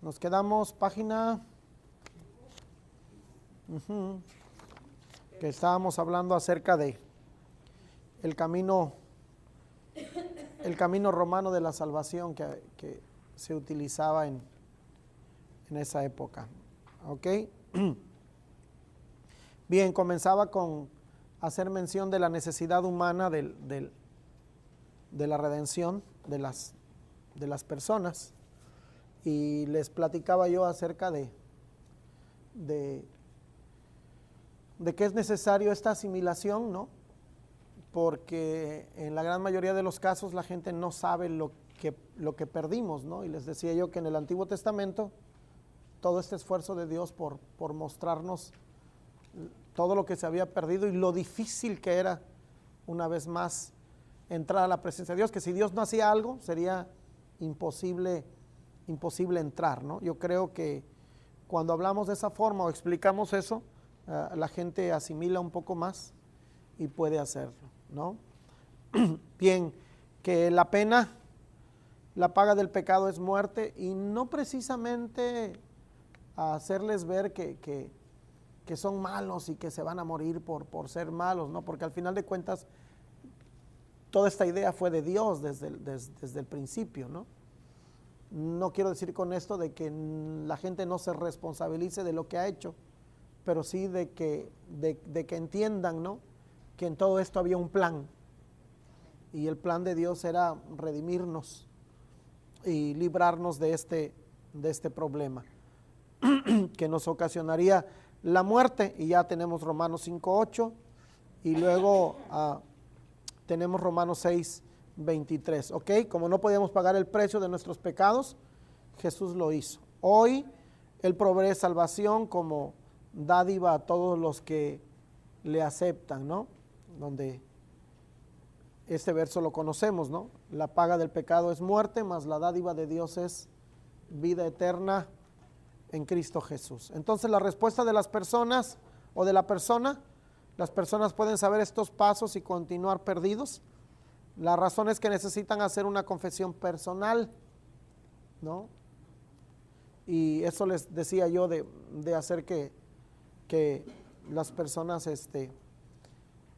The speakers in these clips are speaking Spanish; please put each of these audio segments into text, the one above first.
Nos quedamos página que estábamos hablando acerca de el camino romano de la salvación que se utilizaba en esa época. ¿Ok? Bien, comenzaba con hacer mención de la necesidad humana de la redención de las personas, y les platicaba yo acerca de que es necesario esta asimilación, ¿no? Porque en la gran mayoría de los casos la gente no sabe lo que perdimos, ¿no? Y les decía yo que en el Antiguo Testamento todo este esfuerzo de Dios por mostrarnos todo lo que se había perdido y lo difícil que era una vez más entrar a la presencia de Dios, que si Dios no hacía algo sería imposible entrar, ¿no? Yo creo que cuando hablamos de esa forma o explicamos eso, la gente asimila un poco más y puede hacerlo, ¿no? Bien, que la pena, la paga del pecado es muerte, y no precisamente a hacerles ver que son malos y que se van a morir por ser malos, ¿no? Porque al final de cuentas toda esta idea fue de Dios desde el principio, ¿no? No quiero decir con esto de que la gente no se responsabilice de lo que ha hecho, pero sí de que entiendan, ¿no?, que en todo esto había un plan, y el plan de Dios era redimirnos y librarnos de este problema que nos ocasionaría la muerte. Y ya tenemos Romanos 5:8 y luego tenemos Romanos 6:23, ¿ok? Como no podíamos pagar el precio de nuestros pecados, Jesús lo hizo. Hoy Él provee salvación como dádiva a todos los que le aceptan, ¿no? Donde este verso lo conocemos, ¿no? La paga del pecado es muerte, mas la dádiva de Dios es vida eterna en Cristo Jesús. Entonces la respuesta de las personas o de la persona, las personas pueden saber estos pasos y continuar perdidos. La razón es que necesitan hacer una confesión personal, ¿no? Y eso les decía yo de hacer que las personas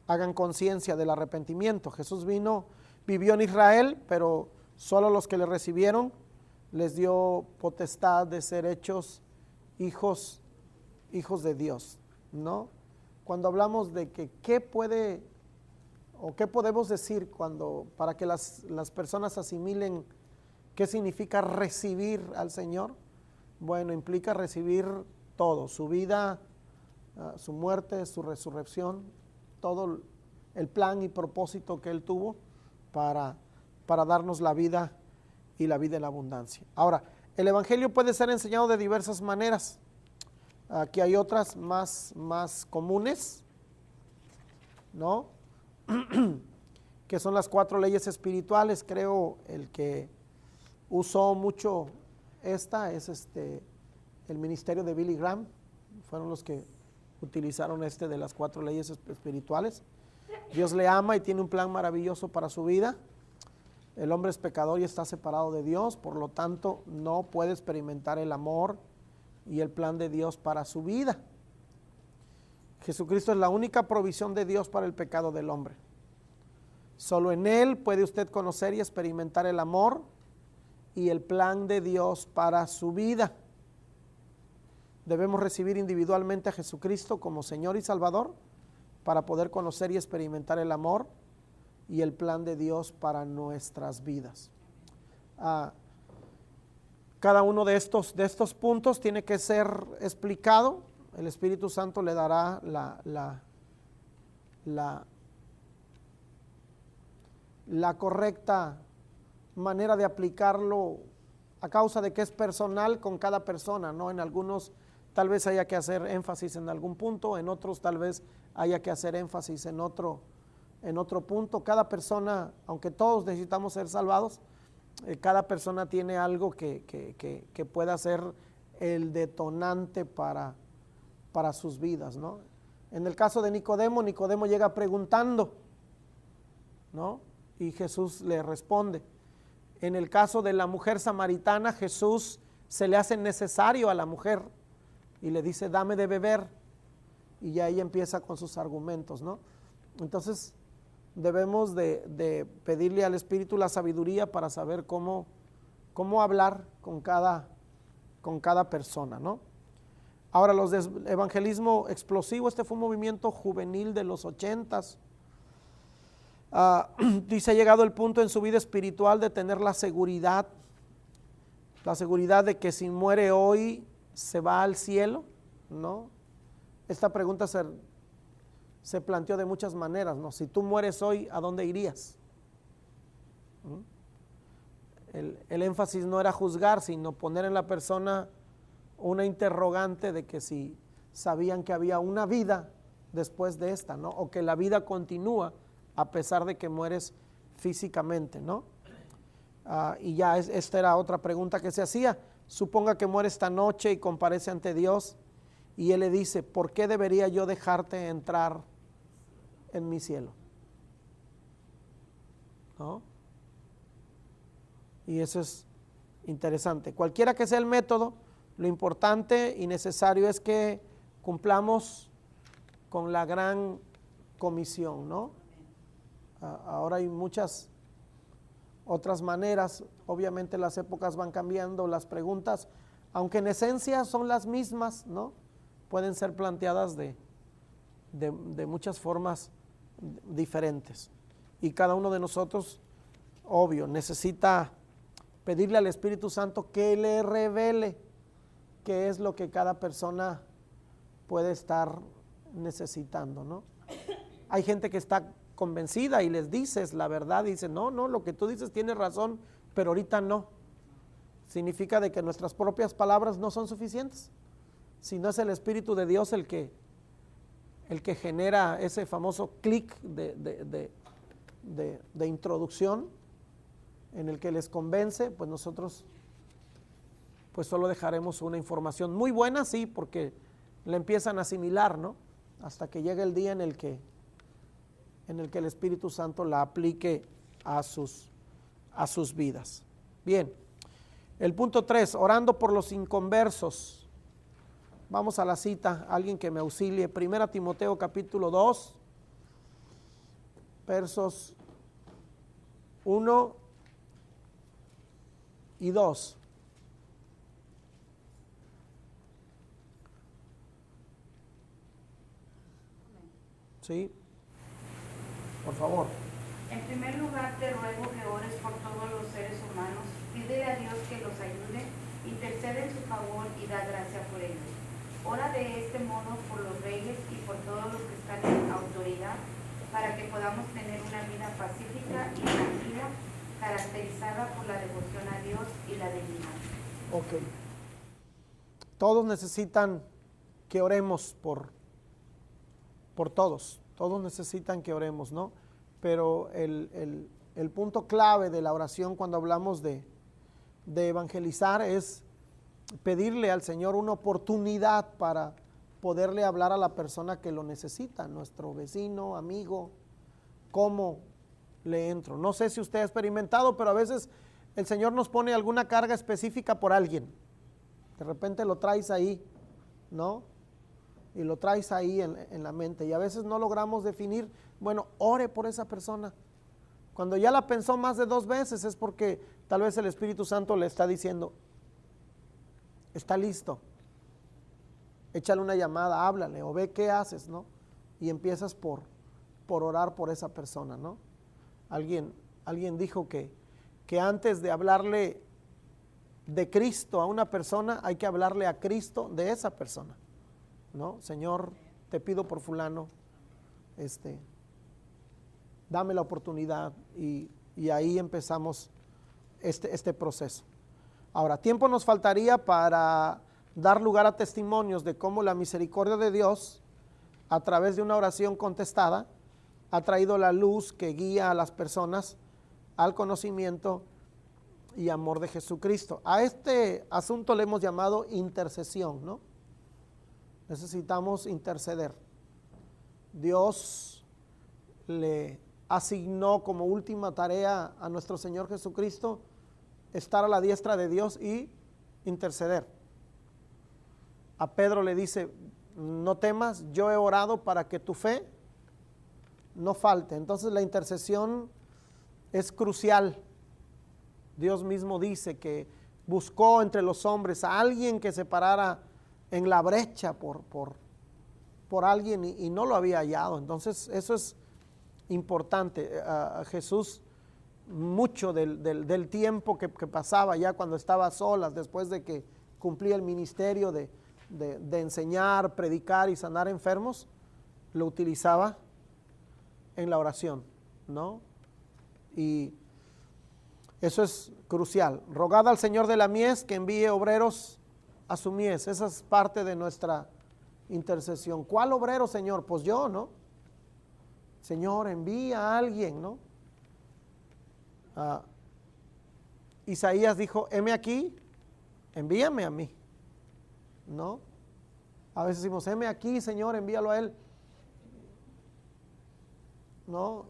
hagan conciencia del arrepentimiento. Jesús vivió en Israel, pero solo los que le recibieron les dio potestad de ser hechos hijos de Dios, ¿no? Cuando hablamos de que qué podemos decir para que las personas asimilen qué significa recibir al Señor, bueno, implica recibir todo, su vida, su muerte, su resurrección, todo el plan y propósito que Él tuvo para darnos la vida y la vida en abundancia. Ahora, el Evangelio puede ser enseñado de diversas maneras. Aquí hay otras más comunes, ¿no? Que son las 4 leyes espirituales. Creo el que usó mucho esta es el ministerio de Billy Graham. Fueron los que utilizaron de las 4 leyes espirituales. Dios le ama y tiene un plan maravilloso para su vida. El hombre es pecador y está separado de Dios, por lo tanto no puede experimentar el amor y el plan de Dios para su vida. Jesucristo es la única provisión de Dios para el pecado del hombre. Solo en Él puede usted conocer y experimentar el amor y el plan de Dios para su vida. Debemos recibir individualmente a Jesucristo como Señor y Salvador para poder conocer y experimentar el amor y el plan de Dios para nuestras vidas. Cada uno de estos puntos tiene que ser explicado. El Espíritu Santo le dará la correcta manera de aplicarlo, a causa de que es personal con cada persona, ¿no? En algunos tal vez haya que hacer énfasis en algún punto, en otros tal vez haya que hacer énfasis en otro punto. Cada persona, aunque todos necesitamos ser salvados, cada persona tiene algo que pueda ser el detonante para sus vidas, ¿no? En el caso de Nicodemo llega preguntando, ¿no? Y Jesús le responde. En el caso de la mujer samaritana, Jesús se le hace necesario a la mujer y le dice, dame de beber, y ya ahí empieza con sus argumentos, ¿no? Entonces debemos de pedirle al Espíritu la sabiduría para saber cómo hablar con cada persona, ¿no? Ahora, los de evangelismo explosivo, este fue un movimiento juvenil de los 80s. Dice, ha llegado el punto en su vida espiritual de tener la seguridad de que si muere hoy se va al cielo, ¿no? Esta pregunta se planteó de muchas maneras, ¿no? Si tú mueres hoy, ¿a dónde irías? El énfasis no era juzgar, sino poner en la persona una interrogante de que si sabían que había una vida después de esta, ¿no? O que la vida continúa a pesar de que mueres físicamente, ¿no? Y ya esta era otra pregunta que se hacía. Suponga que muere esta noche y comparece ante Dios y Él le dice, ¿por qué debería yo dejarte entrar en mi cielo? ¿No? Y eso es interesante. Cualquiera que sea el método, lo importante y necesario es que cumplamos con la gran comisión, ¿no? Ahora hay muchas otras maneras, obviamente las épocas van cambiando, las preguntas, aunque en esencia son las mismas, ¿no? Pueden ser planteadas de muchas formas diferentes. Y cada uno de nosotros, obvio, necesita pedirle al Espíritu Santo que le revele qué es lo que cada persona puede estar necesitando, ¿no? Hay gente que está convencida y les dices la verdad y dicen, no, lo que tú dices tienes razón, pero ahorita no. Significa de que nuestras propias palabras no son suficientes, sino es el Espíritu de Dios el que genera ese famoso clic de introducción en el que les convence. Pues nosotros pues solo dejaremos una información muy buena, sí, porque la empiezan a asimilar, ¿no? Hasta que llegue el día en el que el Espíritu Santo la aplique a sus vidas. Bien, el punto 3, orando por los inconversos. Vamos a la cita, alguien que me auxilie. 1 Timoteo capítulo 2, versos 1 y 2. Sí, por favor. En primer lugar, te ruego que ores por todos los seres humanos. Pídele a Dios que los ayude, intercede en su favor y da gracia por ellos. Ora de este modo por los reyes y por todos los que están en autoridad, para que podamos tener una vida pacífica y tranquila, caracterizada por la devoción a Dios y la dignidad. Ok. Todos necesitan que oremos por todos. Todos necesitan que oremos, ¿no? Pero el punto clave de la oración cuando hablamos de evangelizar es pedirle al Señor una oportunidad para poderle hablar a la persona que lo necesita, nuestro vecino, amigo. ¿Cómo le entro? No sé si usted ha experimentado, pero a veces el Señor nos pone alguna carga específica por alguien. De repente lo traes ahí, ¿no? Y lo traes ahí en la mente. Y a veces no logramos definir, bueno, ore por esa persona. Cuando ya la pensó más de 2 veces es porque tal vez el Espíritu Santo le está diciendo, está listo, échale una llamada, háblale o ve qué haces, ¿no? Y empiezas por orar por esa persona, ¿no? Alguien dijo que antes de hablarle de Cristo a una persona hay que hablarle a Cristo de esa persona, ¿no? Señor, te pido por fulano, dame la oportunidad, y ahí empezamos este proceso. Ahora, tiempo nos faltaría para dar lugar a testimonios de cómo la misericordia de Dios, a través de una oración contestada, ha traído la luz que guía a las personas al conocimiento y amor de Jesucristo. A este asunto le hemos llamado intercesión, ¿no? Necesitamos interceder. Dios le asignó como última tarea a nuestro Señor Jesucristo estar a la diestra de Dios y interceder. A Pedro le dice, no temas, yo he orado para que tu fe no falte. Entonces la intercesión es crucial. Dios mismo dice que buscó entre los hombres a alguien que se parara en la brecha por alguien y no lo había hallado. Entonces eso es importante. Jesús, mucho del tiempo que pasaba ya cuando estaba a solas, después de que cumplía el ministerio de enseñar, predicar y sanar enfermos, lo utilizaba en la oración, ¿no? Y eso es crucial. Rogad al Señor de la mies que envíe obreros a su mies. Esa es parte de nuestra intercesión. ¿Cuál obrero, Señor? Pues yo, ¿no? Señor, envía a alguien, ¿no? Isaías dijo, heme aquí, envíame a mí, ¿no? A veces decimos, heme aquí, Señor, envíalo a él, ¿no?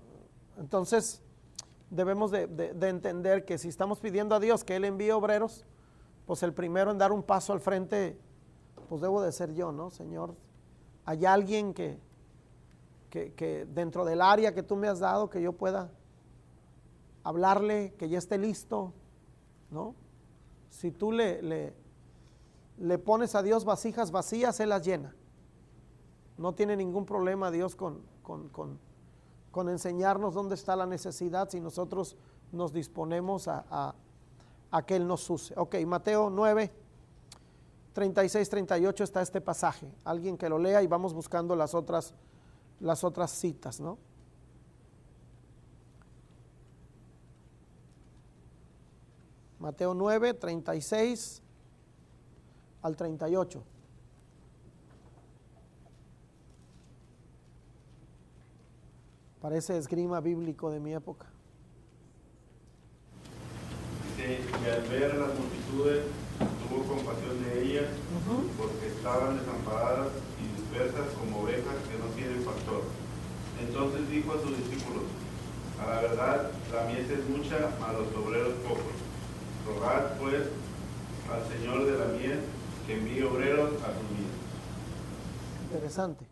Entonces debemos de entender que si estamos pidiendo a Dios que Él envíe obreros, pues el primero en dar un paso al frente, pues debo de ser yo, ¿no? Señor, hay alguien que dentro del área que tú me has dado, que yo pueda hablarle, que ya esté listo, ¿no? Si tú le pones a Dios vasijas vacías, Él las llena. No tiene ningún problema Dios con enseñarnos dónde está la necesidad si nosotros nos disponemos a que Él nos use. Ok, Mateo 9, 36, 38 está este pasaje. Alguien que lo lea y vamos buscando las otras citas, ¿no? Mateo 9, 36 al 38. Parece esgrima bíblico de mi época. Dice, y al ver las multitudes, tuvo compasión de ellas, porque estaban desamparadas y dispersas como ovejas que no tienen pastor. Entonces dijo a sus discípulos, a la verdad, la mies es mucha, mas los obreros pocos. Rogad, pues, al Señor de la mies que envíe obreros a su mies. Interesante.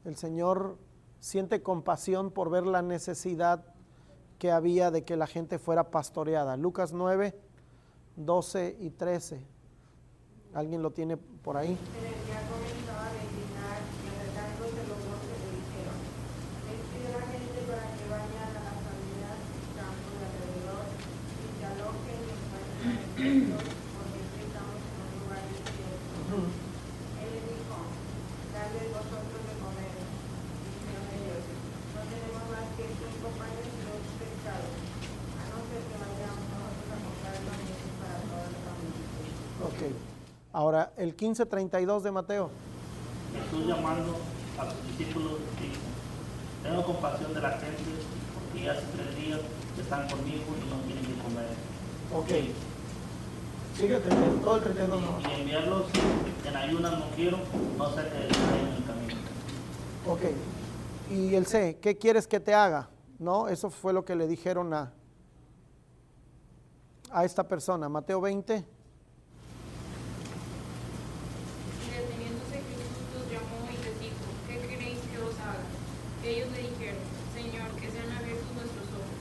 El Señor siente compasión por ver la necesidad que había de que la gente fuera pastoreada. Lucas 9, 12 y 13. ¿Alguien lo tiene por ahí? Pero el diácono comenzaba a indignar y acercándose los doce le dijeron, despidió a la gente para que vayan a las familias y campos de alrededor y se alojen y encuentren alimentos, porque aquí estamos en un lugar desierto. Él les dijo, dadles vosotros de comer. Dijeron ellos, no tenemos más que 5 panes y 2 pescados, a no ser que vayamos nosotros a comprar los alimentos para toda la familia. Ok. Ahora, el 15:32 de Mateo. Jesús llamando a sus discípulos dijo, tengo compasión de la gente porque ya hace 3 días que están conmigo y no tienen que comer. Ok. Sigue todo el 32. Y enviarlos en ayunas no quiero, no sé qué hay en el camino. Ok. Y el C, ¿qué quieres que te haga? ¿No? Eso fue lo que le dijeron a esta persona. Mateo 20. Y deteniéndose Jesús los llamó y les dijo, ¿qué queréis que os haga? Ellos le dijeron, Señor, que sean abiertos nuestros ojos.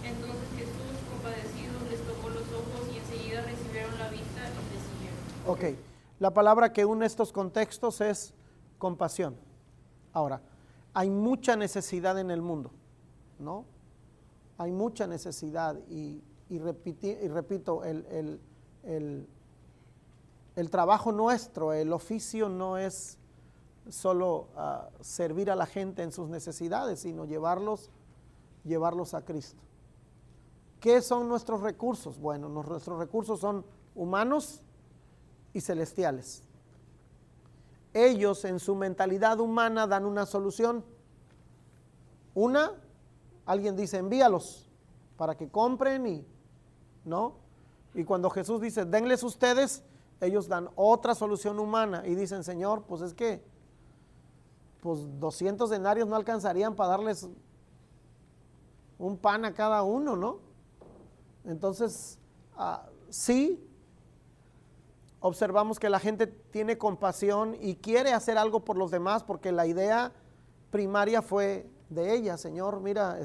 Entonces Jesús, compadecido, les tocó los ojos y enseguida recibieron la vista y le siguieron. Ok. La palabra que une estos contextos es compasión. Ahora, hay mucha necesidad en el mundo, ¿no? Hay mucha necesidad y repito, el trabajo nuestro, el oficio no es solo servir a la gente en sus necesidades, sino llevarlos a Cristo. ¿Qué son nuestros recursos? Bueno, nuestros recursos son humanos y celestiales. Ellos en su mentalidad humana dan una solución. Alguien dice, envíalos para que compren ¿no? Y cuando Jesús dice, denles ustedes, ellos dan otra solución humana y dicen, Señor, pues es que 200 denarios no alcanzarían para darles un pan a cada uno, ¿no? Entonces, sí, observamos que la gente tiene compasión y quiere hacer algo por los demás, porque la idea primaria fue de ella. Señor, mira,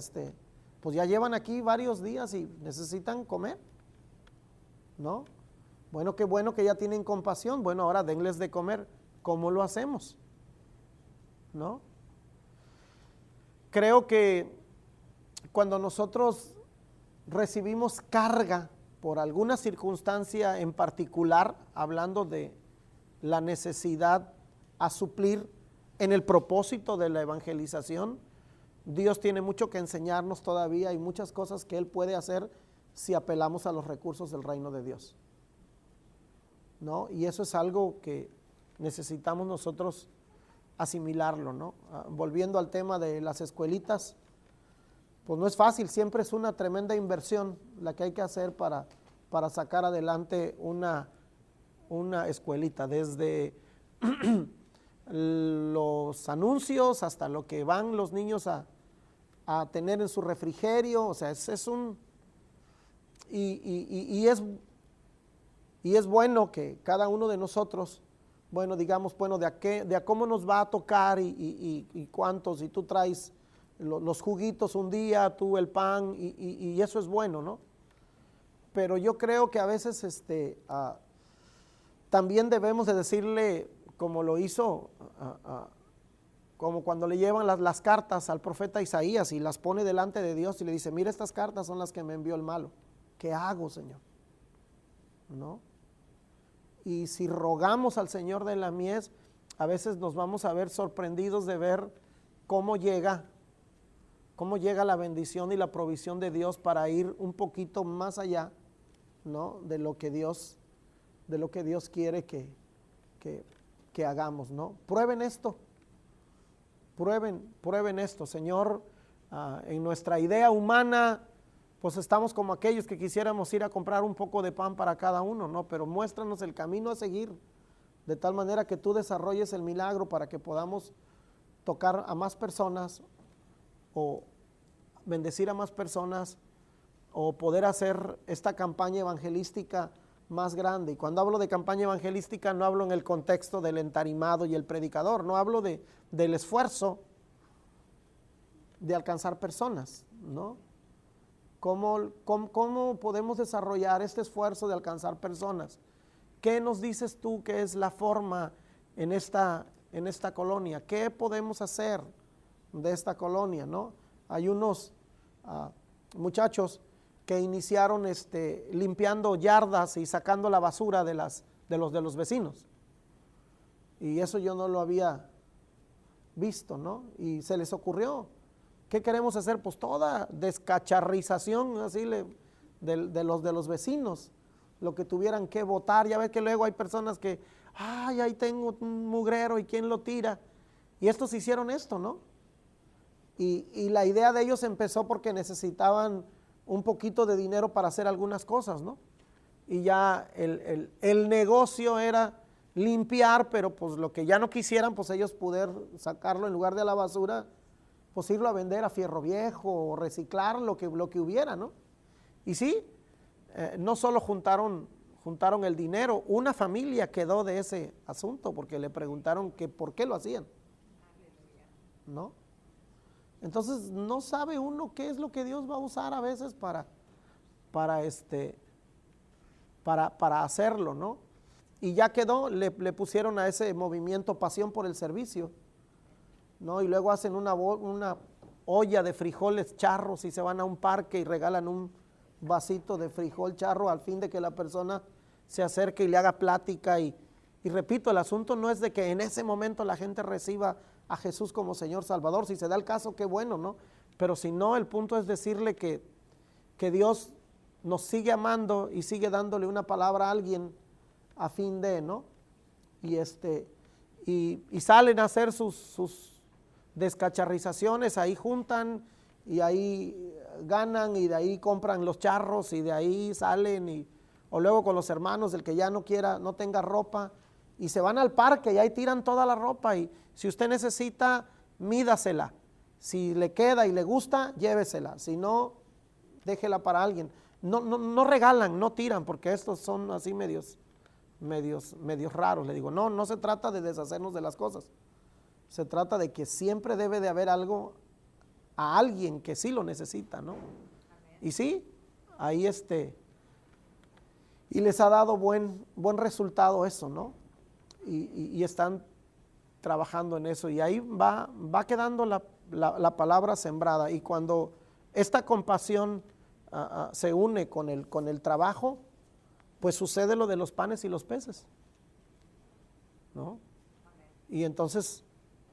pues ya llevan aquí varios días y necesitan comer, ¿no? Bueno, qué bueno que ya tienen compasión. Bueno, ahora denles de comer. ¿Cómo lo hacemos? ¿No? Creo que cuando nosotros recibimos carga por alguna circunstancia en particular, hablando de la necesidad a suplir en el propósito de la evangelización, Dios tiene mucho que enseñarnos todavía y muchas cosas que Él puede hacer si apelamos a los recursos del reino de Dios, ¿no? Y eso es algo que necesitamos nosotros asimilarlo, ¿no? Volviendo al tema de las escuelitas, pues no es fácil, siempre es una tremenda inversión la que hay que hacer para sacar adelante una escuelita, desde los anuncios hasta lo que van los niños a tener en su refrigerio. O sea, es un... Y es bueno que cada uno de nosotros, bueno, digamos, bueno, de a cómo nos va a tocar y cuántos, y tú traes los juguitos un día, tú el pan, y eso es bueno, ¿no? Pero yo creo que a veces también debemos de decirle, como lo hizo, como cuando le llevan las cartas al profeta Isaías y las pone delante de Dios y le dice, mira, estas cartas son las que me envió el malo. ¿Qué hago, Señor? ¿No? Y si rogamos al Señor de la mies, a veces nos vamos a ver sorprendidos de ver cómo llega la bendición y la provisión de Dios para ir un poquito más allá, ¿no? de lo que Dios quiere que hagamos, ¿no? Prueben esto, prueben esto, Señor. En nuestra idea humana, pues estamos como aquellos que quisiéramos ir a comprar un poco de pan para cada uno, ¿no? Pero muéstranos el camino a seguir, de tal manera que tú desarrolles el milagro para que podamos tocar a más personas o bendecir a más personas o poder hacer esta campaña evangelística más grande. Y cuando hablo de campaña evangelística no hablo en el contexto del entarimado y el predicador, no hablo del esfuerzo de alcanzar personas, ¿no? ¿Cómo podemos desarrollar este esfuerzo de alcanzar personas? ¿Qué nos dices tú que es la forma en esta colonia? ¿Qué podemos hacer de esta colonia, no? Hay unos muchachos que iniciaron limpiando yardas y sacando la basura de los vecinos. Y eso yo no lo había visto, ¿no? Y se les ocurrió. ¿Qué queremos hacer? Pues toda descacharrización así de los vecinos, lo que tuvieran que botar. Ya ves que luego hay personas que, ay, ahí tengo un mugrero y quién lo tira. Y estos hicieron esto, ¿no? Y la idea de ellos empezó porque necesitaban un poquito de dinero para hacer algunas cosas, ¿no? Y ya el negocio era limpiar, pero pues lo que ya no quisieran, pues ellos poder sacarlo en lugar de a la basura, pues irlo a vender a Fierro Viejo o reciclar lo que hubiera, ¿no? Y sí, no solo juntaron el dinero, una familia quedó de ese asunto porque le preguntaron que por qué lo hacían, ¿no? Entonces no sabe uno qué es lo que Dios va a usar a veces para hacerlo, ¿no? Y ya quedó, le pusieron a ese movimiento Pasión por el Servicio, ¿no? Y luego hacen una olla de frijoles charros y se van a un parque y regalan un vasito de frijol charro al fin de que la persona se acerque y le haga plática. Y repito, el asunto no es de que en ese momento la gente reciba a Jesús como Señor Salvador. Si se da el caso, qué bueno, ¿no? Pero si no, el punto es decirle que Dios nos sigue amando y sigue dándole una palabra a alguien a fin de, ¿no? Y salen a hacer sus descacharrizaciones, ahí juntan y ahí ganan y de ahí compran los charros y de ahí salen o luego con los hermanos, el que ya no tenga ropa, y se van al parque y ahí tiran toda la ropa, y si usted necesita, mídasela, si le queda y le gusta, llévesela, si no, déjela para alguien. No regalan, no tiran, porque estos son así medios medios raros. Le digo, no se trata de deshacernos de las cosas. Se trata de que siempre debe de haber algo a alguien que sí lo necesita, ¿no? Y sí, ahí y les ha dado buen resultado eso, ¿no? Y están trabajando en eso. Y ahí va quedando la palabra sembrada. Y cuando esta compasión se une con el trabajo, pues sucede lo de los panes y los peces, ¿no? Y entonces,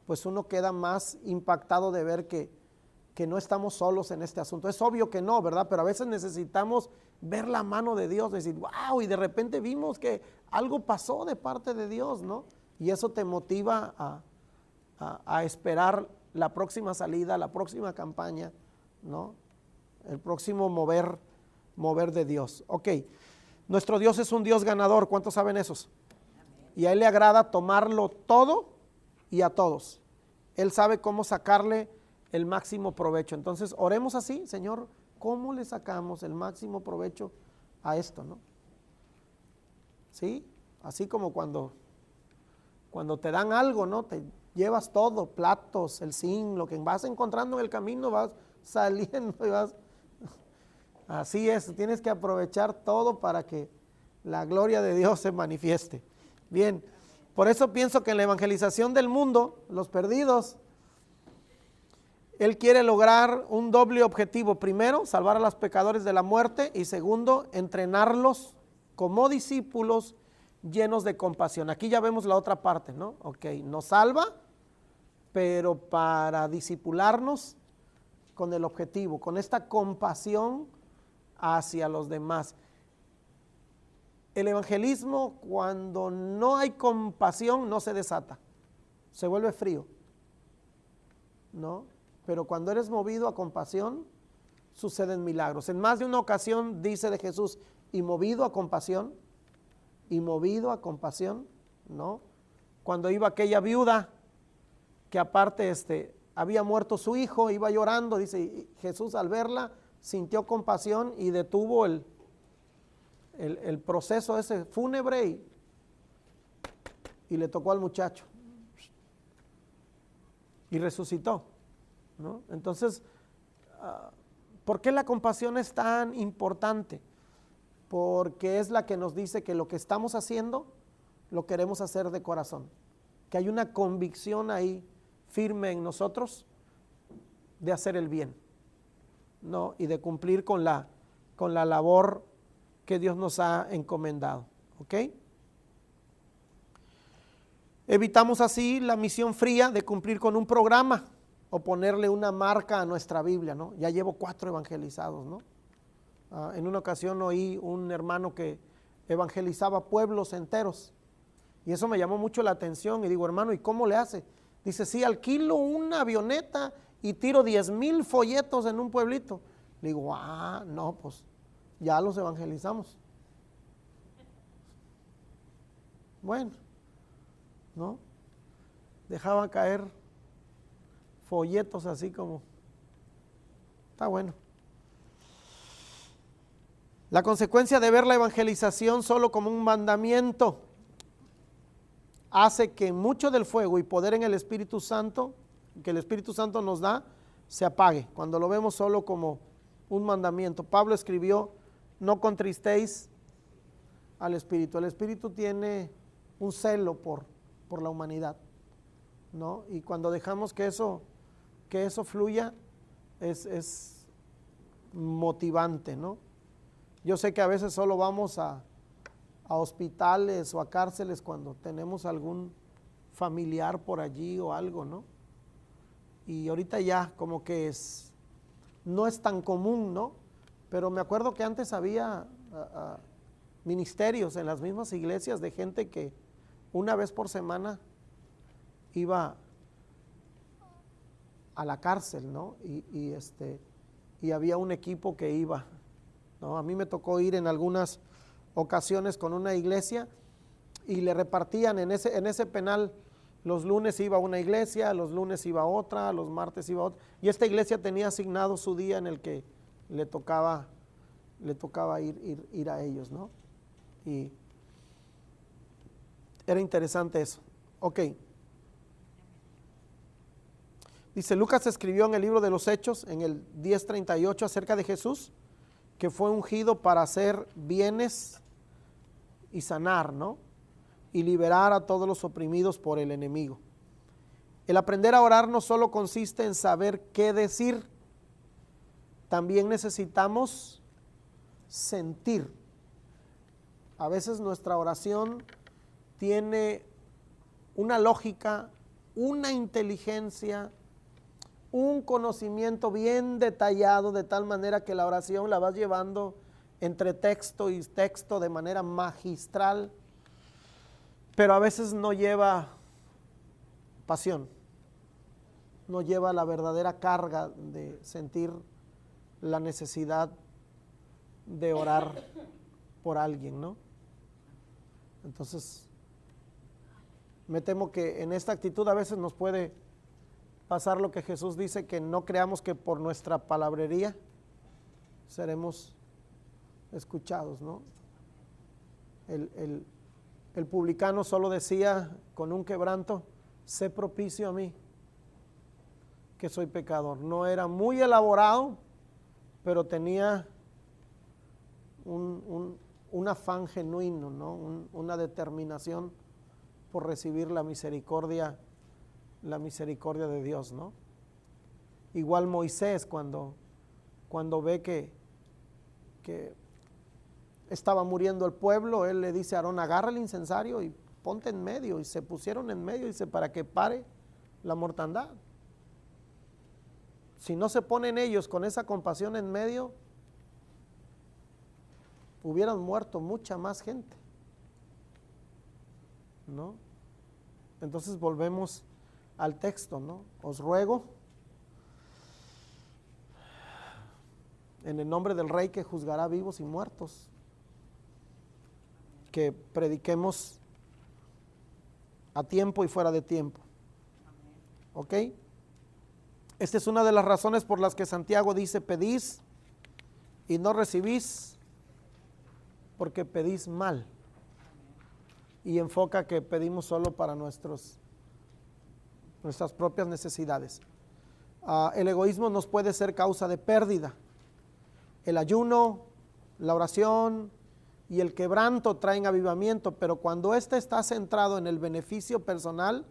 pues uno queda más impactado de ver que no estamos solos en este asunto. Es obvio que no, ¿verdad? Pero a veces necesitamos ver la mano de Dios, decir, wow, y de repente vimos que algo pasó de parte de Dios, ¿no? Y eso te motiva a esperar la próxima salida, la próxima campaña, ¿no? El próximo mover de Dios. Ok, nuestro Dios es un Dios ganador, ¿cuántos saben esos? Y a Él le agrada tomarlo todo y a todos. Él sabe cómo sacarle el máximo provecho. Entonces, oremos así, Señor, ¿cómo le sacamos el máximo provecho a esto, no? ¿Sí? Así como cuando te dan algo, ¿no? Te llevas todo, platos, el zinc, lo que vas encontrando en el camino, vas saliendo y vas... Así es, tienes que aprovechar todo para que la gloria de Dios se manifieste. Bien, por eso pienso que en la evangelización del mundo, los perdidos, Él quiere lograr un doble objetivo. Primero, salvar a los pecadores de la muerte, y segundo, entrenarlos como discípulos llenos de compasión. Aquí ya vemos la otra parte, ¿no? Ok, nos salva, pero para discipularnos con el objetivo, con esta compasión hacia los demás. El evangelismo, cuando no hay compasión, no se desata, se vuelve frío, ¿no? Pero cuando eres movido a compasión, suceden milagros. En más de una ocasión dice de Jesús, y movido a compasión, ¿no? Cuando iba aquella viuda, que aparte había muerto su hijo, iba llorando, dice, y Jesús al verla sintió compasión y detuvo el proceso ese fúnebre y le tocó al muchacho y resucitó, ¿no? Entonces, ¿por qué la compasión es tan importante? Porque es la que nos dice que lo que estamos haciendo lo queremos hacer de corazón, que hay una convicción ahí firme en nosotros de hacer el bien, ¿no? Y de cumplir con la labor que Dios nos ha encomendado, ¿ok? Evitamos así la misión fría de cumplir con un programa o ponerle una marca a nuestra Biblia, ¿no? Ya llevo 4 evangelizados, ¿no? En una ocasión oí un hermano que evangelizaba pueblos enteros y eso me llamó mucho la atención y digo, hermano, ¿y cómo le hace? Dice, sí, alquilo una avioneta y tiro 10,000 folletos en un pueblito. Le digo, no, pues ya los evangelizamos. Bueno, ¿no? Dejaban caer folletos así como, está bueno. La consecuencia de ver la evangelización solo como un mandamiento hace que mucho del fuego y poder en el Espíritu Santo, que el Espíritu Santo nos da, se apague, cuando lo vemos solo como un mandamiento. Pablo escribió, no contristéis al Espíritu. El Espíritu tiene un celo por la humanidad, ¿no? Y cuando dejamos que eso fluya, es motivante, ¿no? Yo sé que a veces solo vamos a hospitales o a cárceles cuando tenemos algún familiar por allí o algo, ¿no? Y ahorita ya como que no es tan común, ¿no? Pero me acuerdo que antes había ministerios en las mismas iglesias de gente que una vez por semana iba a la cárcel, ¿no? Y había un equipo que iba, ¿no? A mí me tocó ir en algunas ocasiones con una iglesia y le repartían en ese penal. Los lunes iba a una iglesia, los lunes iba a otra, los martes iba a otra. Y esta iglesia tenía asignado su día en el que le tocaba ir a ellos, ¿no? Y Era interesante eso. Ok. Dice, Lucas escribió en el libro de los Hechos, en el 10:38, acerca de Jesús, que fue ungido para hacer bienes y sanar, ¿no? Y liberar a todos los oprimidos por el enemigo. El aprender a orar no solo consiste en saber qué decir, también necesitamos sentir. A veces nuestra oración tiene una lógica, una inteligencia, un conocimiento bien detallado, de tal manera que la oración la vas llevando entre texto y texto de manera magistral, pero a veces no lleva pasión, no lleva la verdadera carga de sentir la necesidad de orar por alguien, ¿no? Entonces, me temo que en esta actitud a veces nos puede pasar lo que Jesús dice, que no creamos que por nuestra palabrería seremos escuchados, ¿no? El publicano solo decía con un quebranto, sé propicio a mí, que soy pecador. No era muy elaborado, pero tenía un afán genuino, ¿no? Una determinación por recibir la misericordia de Dios, ¿no? Igual Moisés cuando ve que estaba muriendo el pueblo, él le dice a Aarón, agarra el incensario y ponte en medio, y se pusieron en medio, dice, para que pare la mortandad. Si no se ponen ellos con esa compasión en medio, hubieran muerto mucha más gente, ¿no? Entonces volvemos al texto, ¿no? Os ruego, en el nombre del Rey que juzgará vivos y muertos, que prediquemos a tiempo y fuera de tiempo. ¿Ok? Esta es una de las razones por las que Santiago dice, pedís y no recibís, porque pedís mal. Y enfoca que pedimos solo para nuestras propias necesidades. El egoísmo nos puede ser causa de pérdida. El ayuno, la oración y el quebranto traen avivamiento, pero cuando éste está centrado en el beneficio personal,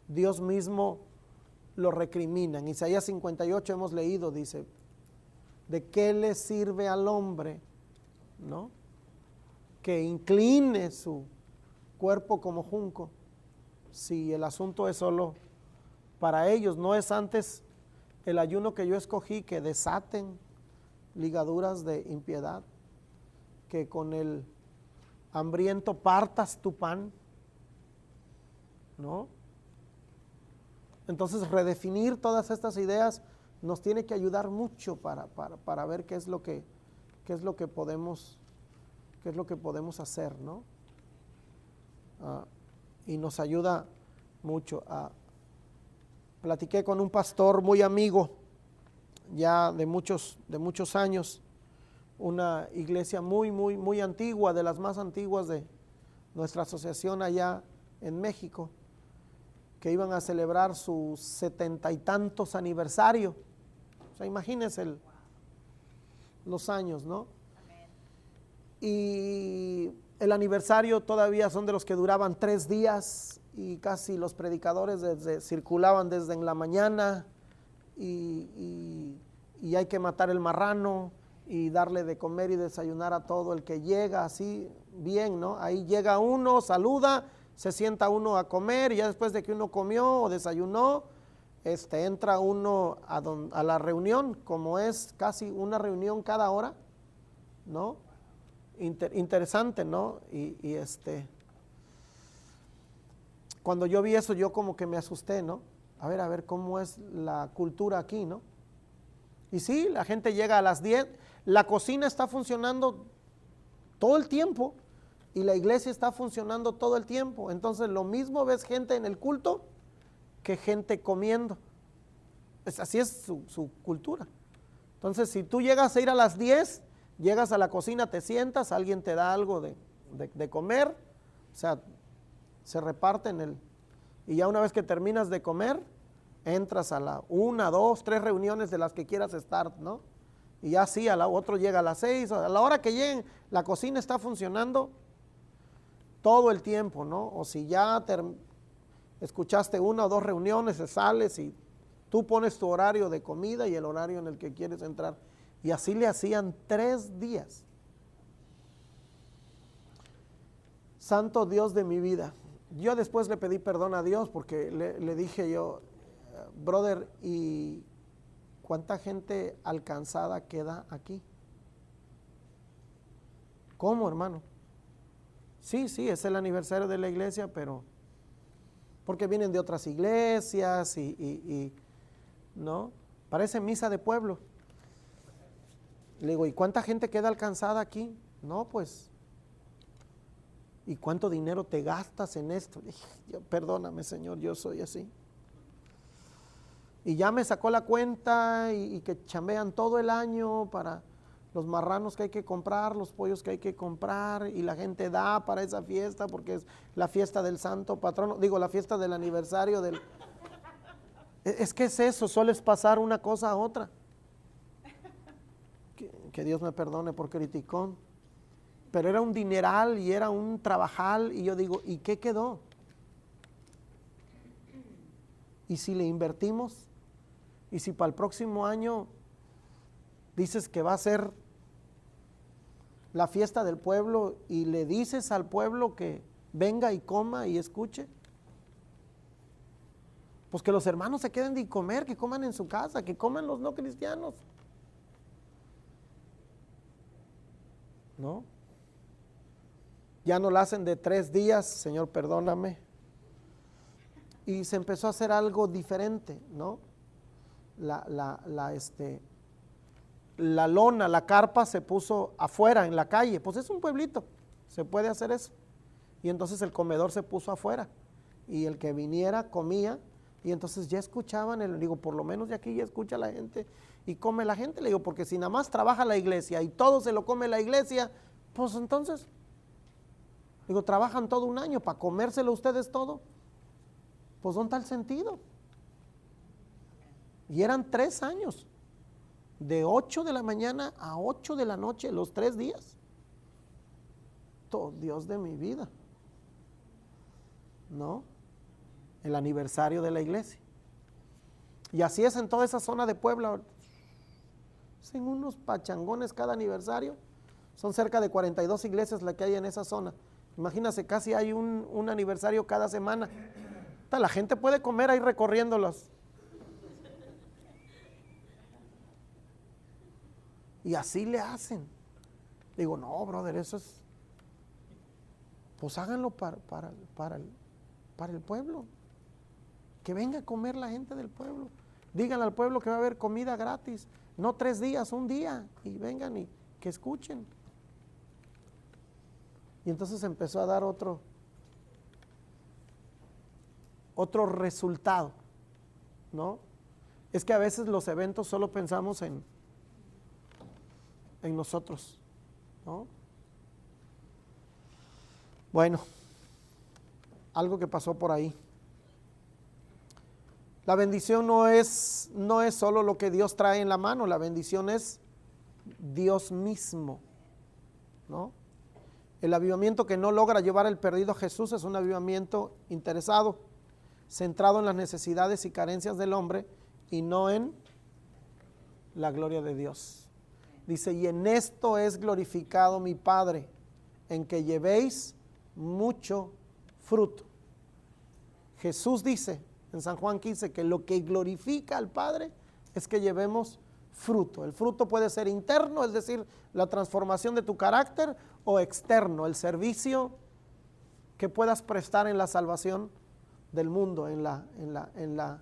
Dios mismo lo recrimina. En Isaías 58 hemos leído, dice, ¿de qué le sirve al hombre, ¿no?, que incline su cuerpo como junco, si el asunto es solo para ellos? No es antes el ayuno que yo escogí que desaten ligaduras de impiedad, que con el hambriento partas tu pan, ¿no? Entonces redefinir todas estas ideas nos tiene que ayudar mucho para ver qué es lo que podemos hacer, ¿no? Y nos ayuda mucho. Platiqué con un pastor muy amigo, ya de muchos años, una iglesia muy antigua, de las más antiguas de nuestra asociación allá en México, que iban a celebrar su 70 y tantos aniversario. O sea, imagínense los años, ¿no? Y el aniversario todavía son de los que duraban 3 días, y casi los predicadores circulaban desde en la mañana, y hay que matar el marrano y darle de comer y desayunar a todo el que llega, así bien, ¿no? Ahí llega uno, saluda, se sienta uno a comer, y ya después de que uno comió o desayunó, entra uno a la reunión, como es casi una reunión cada hora, ¿no? Interesante, ¿no? Y cuando yo vi eso, yo como que me asusté, ¿no? A ver cómo es la cultura aquí, ¿no? Y sí, la gente llega a las 10, la cocina está funcionando todo el tiempo y la iglesia está funcionando todo el tiempo. Entonces lo mismo ves gente en el culto que gente comiendo. Así es su cultura. Entonces si tú llegas a ir a las 10, llegas a la cocina, te sientas, alguien te da algo de comer, o sea, se reparten y ya una vez que terminas de comer, entras a la 1, 2, 3 reuniones de las que quieras estar, ¿no? Y ya sí, otro llega a las 6, a la hora que lleguen, la cocina está funcionando todo el tiempo, ¿no? O si ya escuchaste 1 o 2 reuniones, sales y tú pones tu horario de comida y el horario en el que quieres entrar. Y así le hacían 3 días. Santo Dios de mi vida. Yo después le pedí perdón a Dios porque le dije yo, brother, ¿y cuánta gente alcanzada queda aquí? ¿Cómo, hermano? Sí, es el aniversario de la iglesia, pero porque vienen de otras iglesias y ¿no? Parece misa de pueblo. Le digo, ¿y cuánta gente queda alcanzada aquí? No, pues, ¿y cuánto dinero te gastas en esto? Dije, perdóname, Señor, yo soy así. Y ya me sacó la cuenta y que chambean todo el año para los marranos que hay que comprar, los pollos que hay que comprar, y la gente da para esa fiesta porque es la fiesta del santo patrono, digo, la fiesta del aniversario del... Es que es eso, sueles pasar una cosa a otra. Que Dios me perdone por criticón, pero era un dineral y era un trabajal, y yo digo, ¿y qué quedó? ¿Y si le invertimos? ¿Y si para el próximo año dices que va a ser la fiesta del pueblo y le dices al pueblo que venga y coma y escuche? Pues que los hermanos se queden de comer, que coman en su casa, que coman los no cristianos. ¿No? Ya no la hacen de 3 días, Señor, perdóname. Y se empezó a hacer algo diferente, ¿no? La lona, la carpa se puso afuera en la calle, pues es un pueblito, se puede hacer eso. Y entonces el comedor se puso afuera y el que viniera comía, y entonces ya escuchaban, digo, por lo menos de aquí ya escucha la gente y come la gente, le digo, porque si nada más trabaja la iglesia y todo se lo come la iglesia, pues entonces, digo, trabajan todo un año para comérselo ustedes todo, pues ¿dónde está el sentido? Y eran 3 años, de 8 de la mañana a 8 de la noche, los 3 días. Todo Dios de mi vida, ¿no? El aniversario de la iglesia. Y así es en toda esa zona de Puebla. Hacen unos pachangones cada aniversario. Son cerca de 42 iglesias las que hay en esa zona. Imagínense, casi hay un aniversario cada semana. La gente puede comer ahí recorriéndolos. Y así le hacen. Digo, no, brother, eso es... Pues háganlo para el pueblo. Que venga a comer la gente del pueblo. Díganle al pueblo que va a haber comida gratis. No 3 días, 1 día. Y vengan y que escuchen. Y entonces empezó a dar otro resultado, ¿no? Es que a veces los eventos solo pensamos en nosotros, ¿no? Bueno, algo que pasó por ahí. La bendición no es solo lo que Dios trae en la mano, la bendición es Dios mismo, ¿no? El avivamiento que no logra llevar el perdido a Jesús es un avivamiento interesado, centrado en las necesidades y carencias del hombre y no en la gloria de Dios. Dice, y en esto es glorificado mi Padre, en que llevéis mucho fruto. Jesús dice en San Juan 15 que lo que glorifica al Padre es que llevemos fruto. El fruto puede ser interno, es decir, la transformación de tu carácter, o externo, el servicio que puedas prestar en la salvación del mundo, en la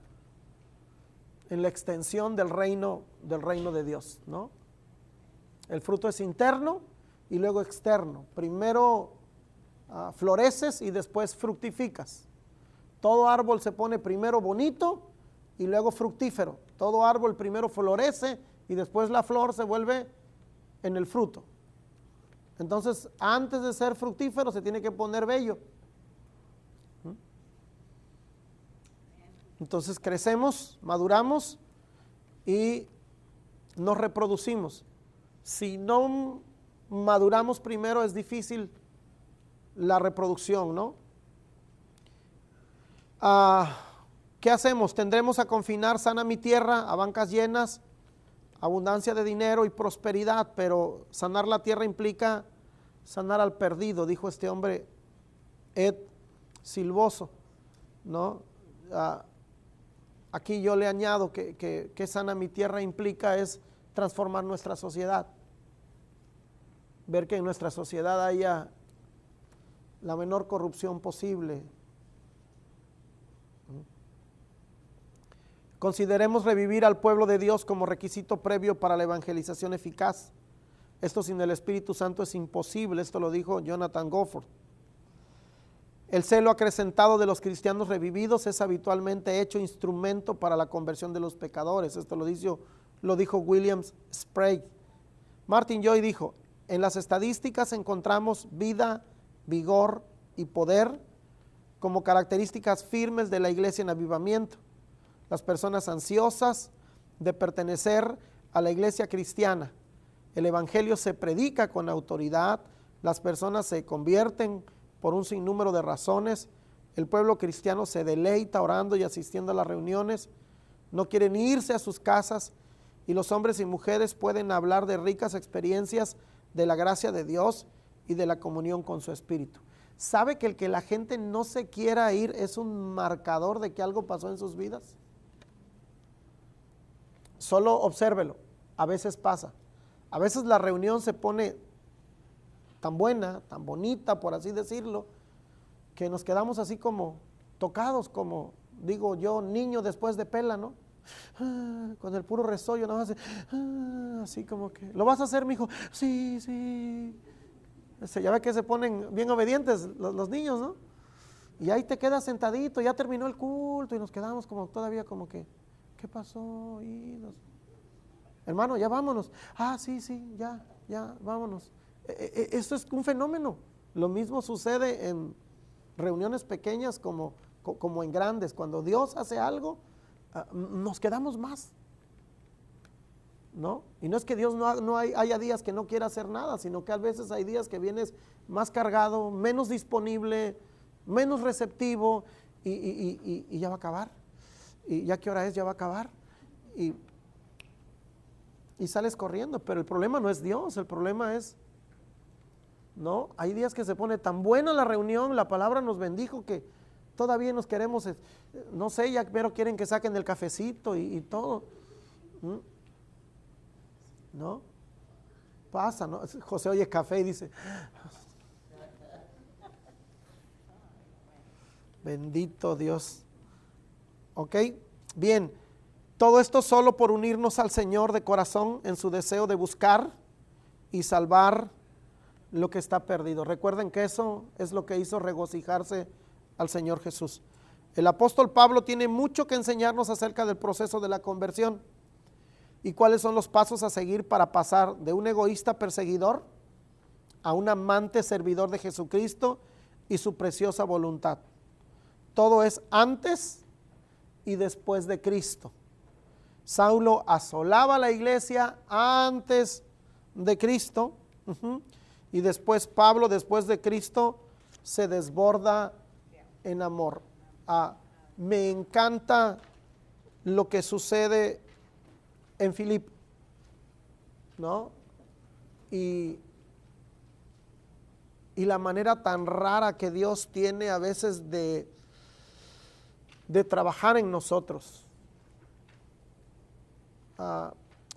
extensión del reino de Dios, ¿no? El fruto es interno y luego externo. Primero floreces y después fructificas. Todo árbol se pone primero bonito y luego fructífero. Todo árbol primero florece y después la flor se vuelve en el fruto. Entonces, antes de ser fructífero se tiene que poner bello. Entonces crecemos, maduramos y nos reproducimos. Si no maduramos primero es difícil la reproducción, ¿no? ¿Qué hacemos? Tendremos a confinar sana mi tierra, a bancas llenas, abundancia de dinero y prosperidad, pero sanar la tierra implica sanar al perdido, dijo este hombre Ed Silvoso, ¿no? Aquí yo le añado que sana mi tierra implica es transformar nuestra sociedad, ver que en nuestra sociedad haya la menor corrupción posible. Consideremos revivir al pueblo de Dios como requisito previo para la evangelización eficaz. Esto sin el Espíritu Santo es imposible, esto lo dijo Jonathan Gofford. El celo acrecentado de los cristianos revividos es habitualmente hecho instrumento para la conversión de los pecadores. Esto lo dijo William Sprague. Martin Joy dijo, en las estadísticas encontramos vida, vigor y poder como características firmes de la iglesia en avivamiento. Las personas ansiosas de pertenecer a la iglesia cristiana. El evangelio se predica con autoridad, las personas se convierten por un sinnúmero de razones, el pueblo cristiano se deleita orando y asistiendo a las reuniones, no quieren irse a sus casas y los hombres y mujeres pueden hablar de ricas experiencias de la gracia de Dios y de la comunión con su espíritu. ¿Sabe que el que la gente no se quiera ir es un marcador de que algo pasó en sus vidas? Solo obsérvelo, a veces pasa. A veces la reunión se pone tan buena, tan bonita, por así decirlo, que nos quedamos así como tocados, como digo yo, niño después de pela, ¿no? Con el puro resollo, nada más así como que, ¿lo vas a hacer, mijo? Sí, sí. Ya ve que se ponen bien obedientes los niños, ¿no? Y ahí te quedas sentadito, ya terminó el culto y nos quedamos como todavía como que, ¿qué pasó? Hermano, ya vámonos. Sí, ya, vámonos. Esto es un fenómeno. Lo mismo sucede en reuniones pequeñas como en grandes. Cuando Dios hace algo, nos quedamos más, ¿no? Y no es que Dios haya días que no quiera hacer nada, sino que a veces hay días que vienes más cargado, menos disponible, menos receptivo y ya va a acabar. ¿Y ya qué hora es? Ya va a acabar. Y sales corriendo, pero el problema no es Dios, el problema es, ¿no? Hay días que se pone tan buena la reunión, la palabra nos bendijo que todavía nos queremos, no sé, ya pero quieren que saquen el cafecito y todo. ¿No? Pasa, ¿no? José oye café y dice, bendito Dios. ¿Ok? Bien, todo esto solo por unirnos al Señor de corazón en su deseo de buscar y salvar lo que está perdido. Recuerden que eso es lo que hizo regocijarse al Señor Jesús. El apóstol Pablo tiene mucho que enseñarnos acerca del proceso de la conversión y cuáles son los pasos a seguir para pasar de un egoísta perseguidor a un amante servidor de Jesucristo y su preciosa voluntad. Todo es antes y después de Cristo. Saulo asolaba la iglesia antes de Cristo, y después Pablo, después de Cristo, se desborda en amor. Me encanta lo que sucede en Filipo, ¿no? Y la manera tan rara que Dios tiene a veces de trabajar en nosotros.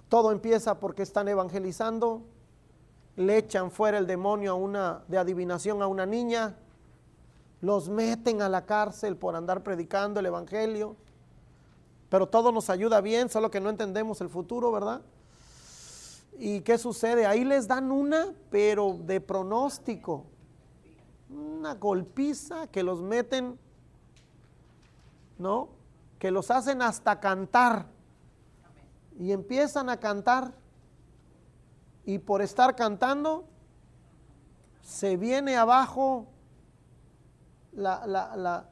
Todo empieza porque están evangelizando, le echan fuera el demonio de adivinación a una niña, los meten a la cárcel por andar predicando el evangelio, pero todo nos ayuda bien, solo que no entendemos el futuro, ¿verdad? ¿Y qué sucede? Ahí les dan pero de pronóstico, una golpiza que los meten, ¿no? Que los hacen hasta cantar. Y empiezan a cantar y por estar cantando se viene abajo la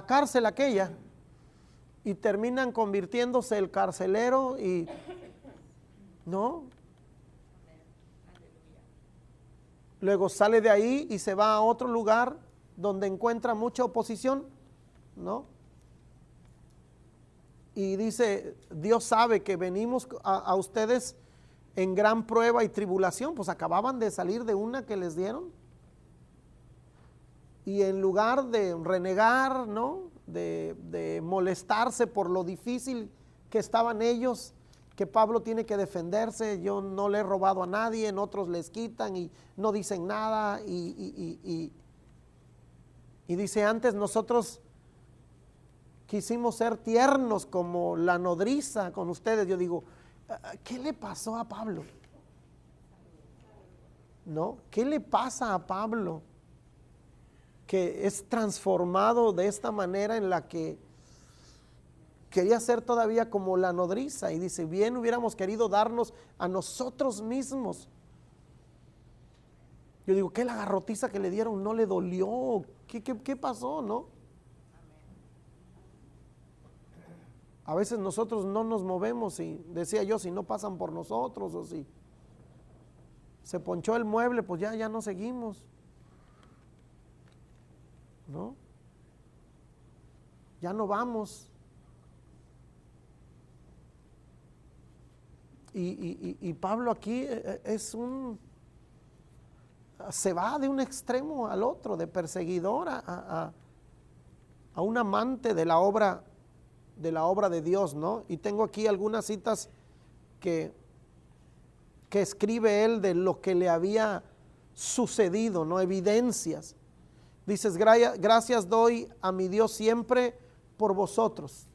cárcel aquella y terminan convirtiéndose el carcelero y no. Luego sale de ahí y se va a otro lugar donde encuentra mucha oposición, ¿no? Y dice, Dios sabe que venimos a ustedes en gran prueba y tribulación, pues acababan de salir de una que les dieron. Y en lugar de renegar, ¿no? De molestarse por lo difícil que estaban ellos, que Pablo tiene que defenderse, yo no le he robado a nadie, en otros les quitan y no dicen nada. Y dice, antes nosotros quisimos ser tiernos como la nodriza con ustedes. Yo digo, ¿qué le pasó a Pablo? ¿No? ¿Qué le pasa a Pablo? Que es transformado de esta manera en la que quería ser todavía como la nodriza. Y dice, bien hubiéramos querido darnos a nosotros mismos. Yo digo, ¿qué la garrotiza que le dieron no le dolió? ¿Qué pasó, no? A veces nosotros no nos movemos y decía yo, si no pasan por nosotros o si se ponchó el mueble, pues ya no seguimos, ¿no? Ya no vamos. Y Pablo aquí se va de un extremo al otro, de perseguidor a un amante de la obra de Dios, ¿no? Y tengo aquí algunas citas que escribe él de lo que le había sucedido, ¿no? Evidencias. Dices, gracias doy a mi Dios siempre por vosotros.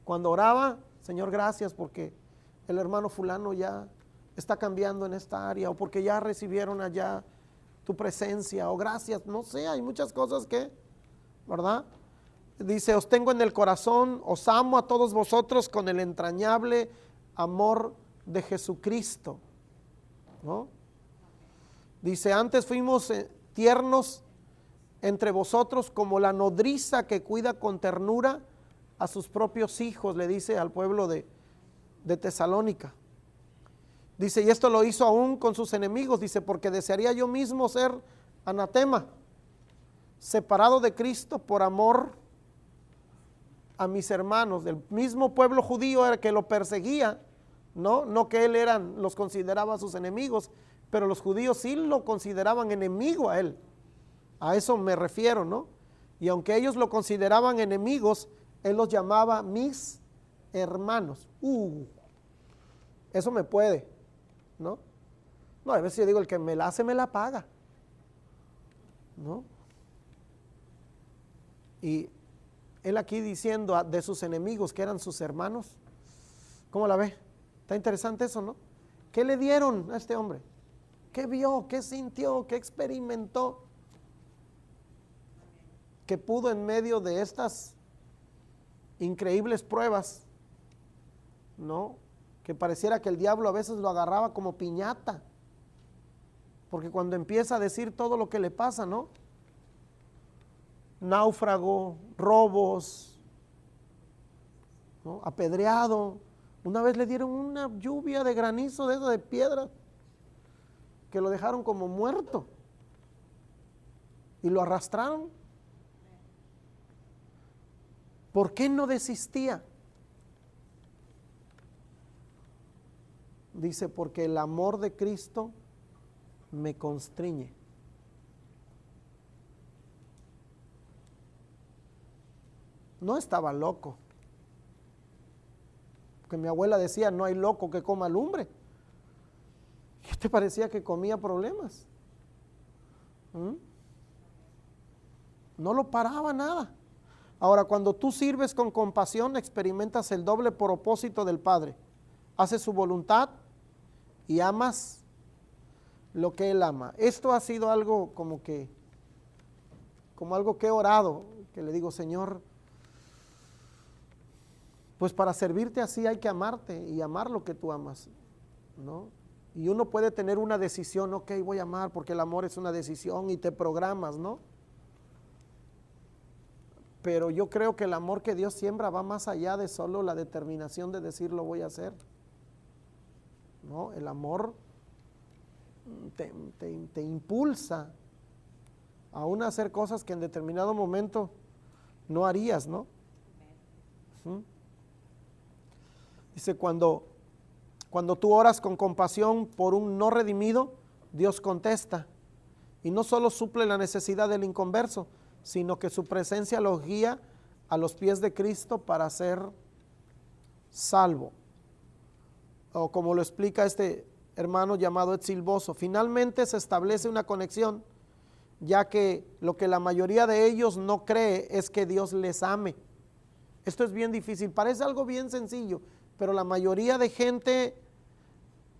Cuando oraba, Señor, gracias porque el hermano fulano ya está cambiando en esta área, o porque ya recibieron allá tu presencia, o gracias, no sé, hay muchas cosas que, ¿verdad? Dice, os tengo en el corazón, os amo a todos vosotros con el entrañable amor de Jesucristo, ¿no? Dice, antes fuimos tiernos entre vosotros como la nodriza que cuida con ternura a sus propios hijos, le dice al pueblo de Tesalónica. Dice, y esto lo hizo aún con sus enemigos, dice, porque desearía yo mismo ser anatema, separado de Cristo por amor a mis hermanos, del mismo pueblo judío era que lo perseguía, no que él los consideraba sus enemigos, pero los judíos sí lo consideraban enemigo a él, a eso me refiero, ¿no? Y aunque ellos lo consideraban enemigos, él los llamaba mis hermanos. Eso me puede, ¿no? No, a veces yo digo, el que me la hace, me la paga, ¿no? Y él aquí diciendo de sus enemigos que eran sus hermanos, ¿cómo la ve? Está interesante eso, ¿no? ¿Qué le dieron a este hombre? ¿Qué vio? ¿Qué sintió? ¿Qué experimentó? Que pudo en medio de estas increíbles pruebas, ¿no? Que pareciera que el diablo a veces lo agarraba como piñata, porque cuando empieza a decir todo lo que le pasa, ¿no? Náufrago, robos, ¿no? Apedreado. Una vez le dieron una lluvia de granizo de piedra que lo dejaron como muerto y lo arrastraron. ¿Por qué no desistía? Dice, porque el amor de Cristo me constriñe. No estaba loco. Porque mi abuela decía, no hay loco que coma lumbre. ¿Qué te parecía que comía problemas? No lo paraba nada. Ahora, cuando tú sirves con compasión, experimentas el doble propósito del Padre. Haces su voluntad y amas lo que Él ama. Esto ha sido algo como algo que he orado, que le digo, Señor, pues para servirte así hay que amarte y amar lo que tú amas, ¿no? Y uno puede tener una decisión, ok, voy a amar porque el amor es una decisión y te programas, ¿no? Pero yo creo que el amor que Dios siembra va más allá de solo la determinación de decir lo voy a hacer. ¿No? El amor te impulsa aún a hacer cosas que en determinado momento no harías, ¿no? Dice, cuando tú oras con compasión por un no redimido, Dios contesta. Y no solo suple la necesidad del inconverso, sino que su presencia los guía a los pies de Cristo para ser salvo. O como lo explica este hermano llamado Etzil Bozo, finalmente se establece una conexión, ya que lo que la mayoría de ellos no cree es que Dios les ame. Esto es bien difícil, parece algo bien sencillo, pero la mayoría de gente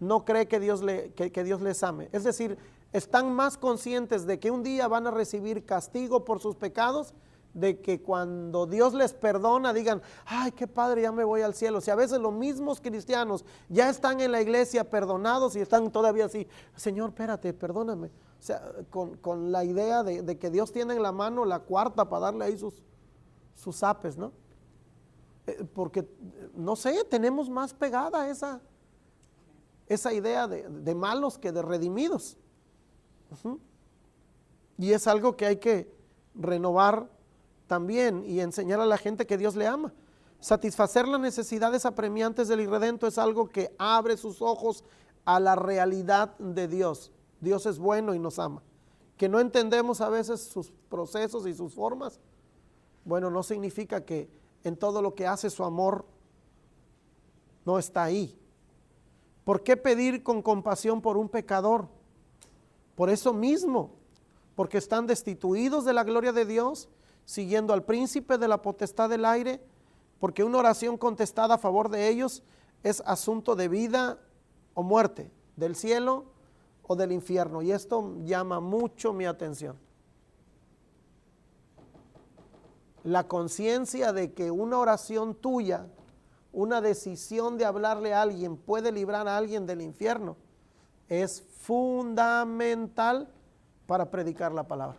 no cree que Dios les ame. Es decir, están más conscientes de que un día van a recibir castigo por sus pecados, de que cuando Dios les perdona digan, ay, qué padre, ya me voy al cielo. Si a veces los mismos cristianos ya están en la iglesia perdonados y están todavía así, Señor, espérate, perdóname. O sea, con la idea de que Dios tiene en la mano la cuarta para darle ahí sus apes, ¿no? Porque, no sé, tenemos más pegada esa idea de malos que de redimidos. Y es algo que hay que renovar también y enseñar a la gente que Dios le ama. Satisfacer las necesidades apremiantes del irredento es algo que abre sus ojos a la realidad de Dios. Dios es bueno y nos ama. Que no entendemos a veces sus procesos y sus formas, bueno, no significa que en todo lo que hace su amor no está ahí. ¿Por qué pedir con compasión por un pecador? Por eso mismo, porque están destituidos de la gloria de Dios, siguiendo al príncipe de la potestad del aire, porque una oración contestada a favor de ellos es asunto de vida o muerte, del cielo o del infierno. Y esto llama mucho mi atención. La conciencia de que una oración tuya, una decisión de hablarle a alguien puede librar a alguien del infierno, es fundamental para predicar la palabra.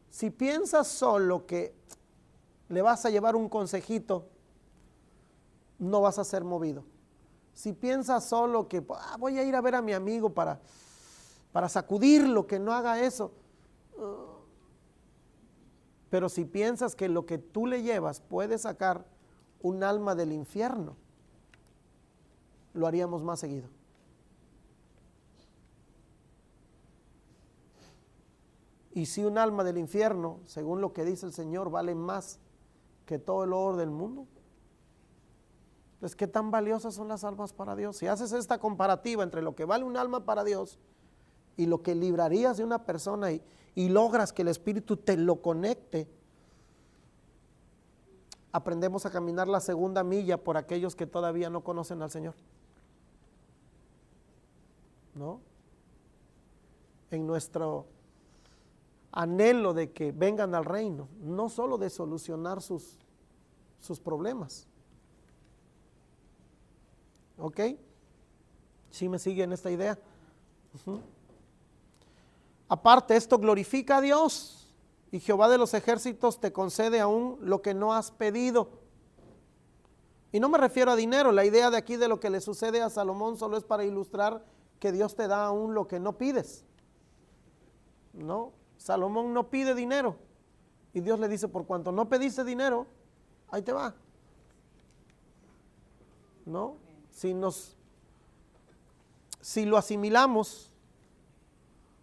Si piensas solo que le vas a llevar un consejito, no vas a ser movido. Si piensas solo que voy a ir a ver a mi amigo para sacudirlo, que no haga eso. Pero si piensas que lo que tú le llevas puede sacar un alma del infierno, lo haríamos más seguido. Y si un alma del infierno, según lo que dice el Señor, vale más que todo el oro del mundo, pues qué tan valiosas son las almas para Dios. Si haces esta comparativa entre lo que vale un alma para Dios y lo que librarías de una persona y logras que el Espíritu te lo conecte, aprendemos a caminar la segunda milla por aquellos que todavía no conocen al Señor, ¿no? En nuestro anhelo de que vengan al reino, no solo de solucionar sus problemas. ¿Ok? ¿Sí me sigue en esta idea? Aparte, esto glorifica a Dios, y Jehová de los ejércitos te concede aún lo que no has pedido. Y no me refiero a dinero. La idea de aquí de lo que le sucede a Salomón solo es para ilustrar que Dios te da aún lo que no pides. No, Salomón no pide dinero, y Dios le dice, por cuanto no pediste dinero, ahí te va. ¿No? Si lo asimilamos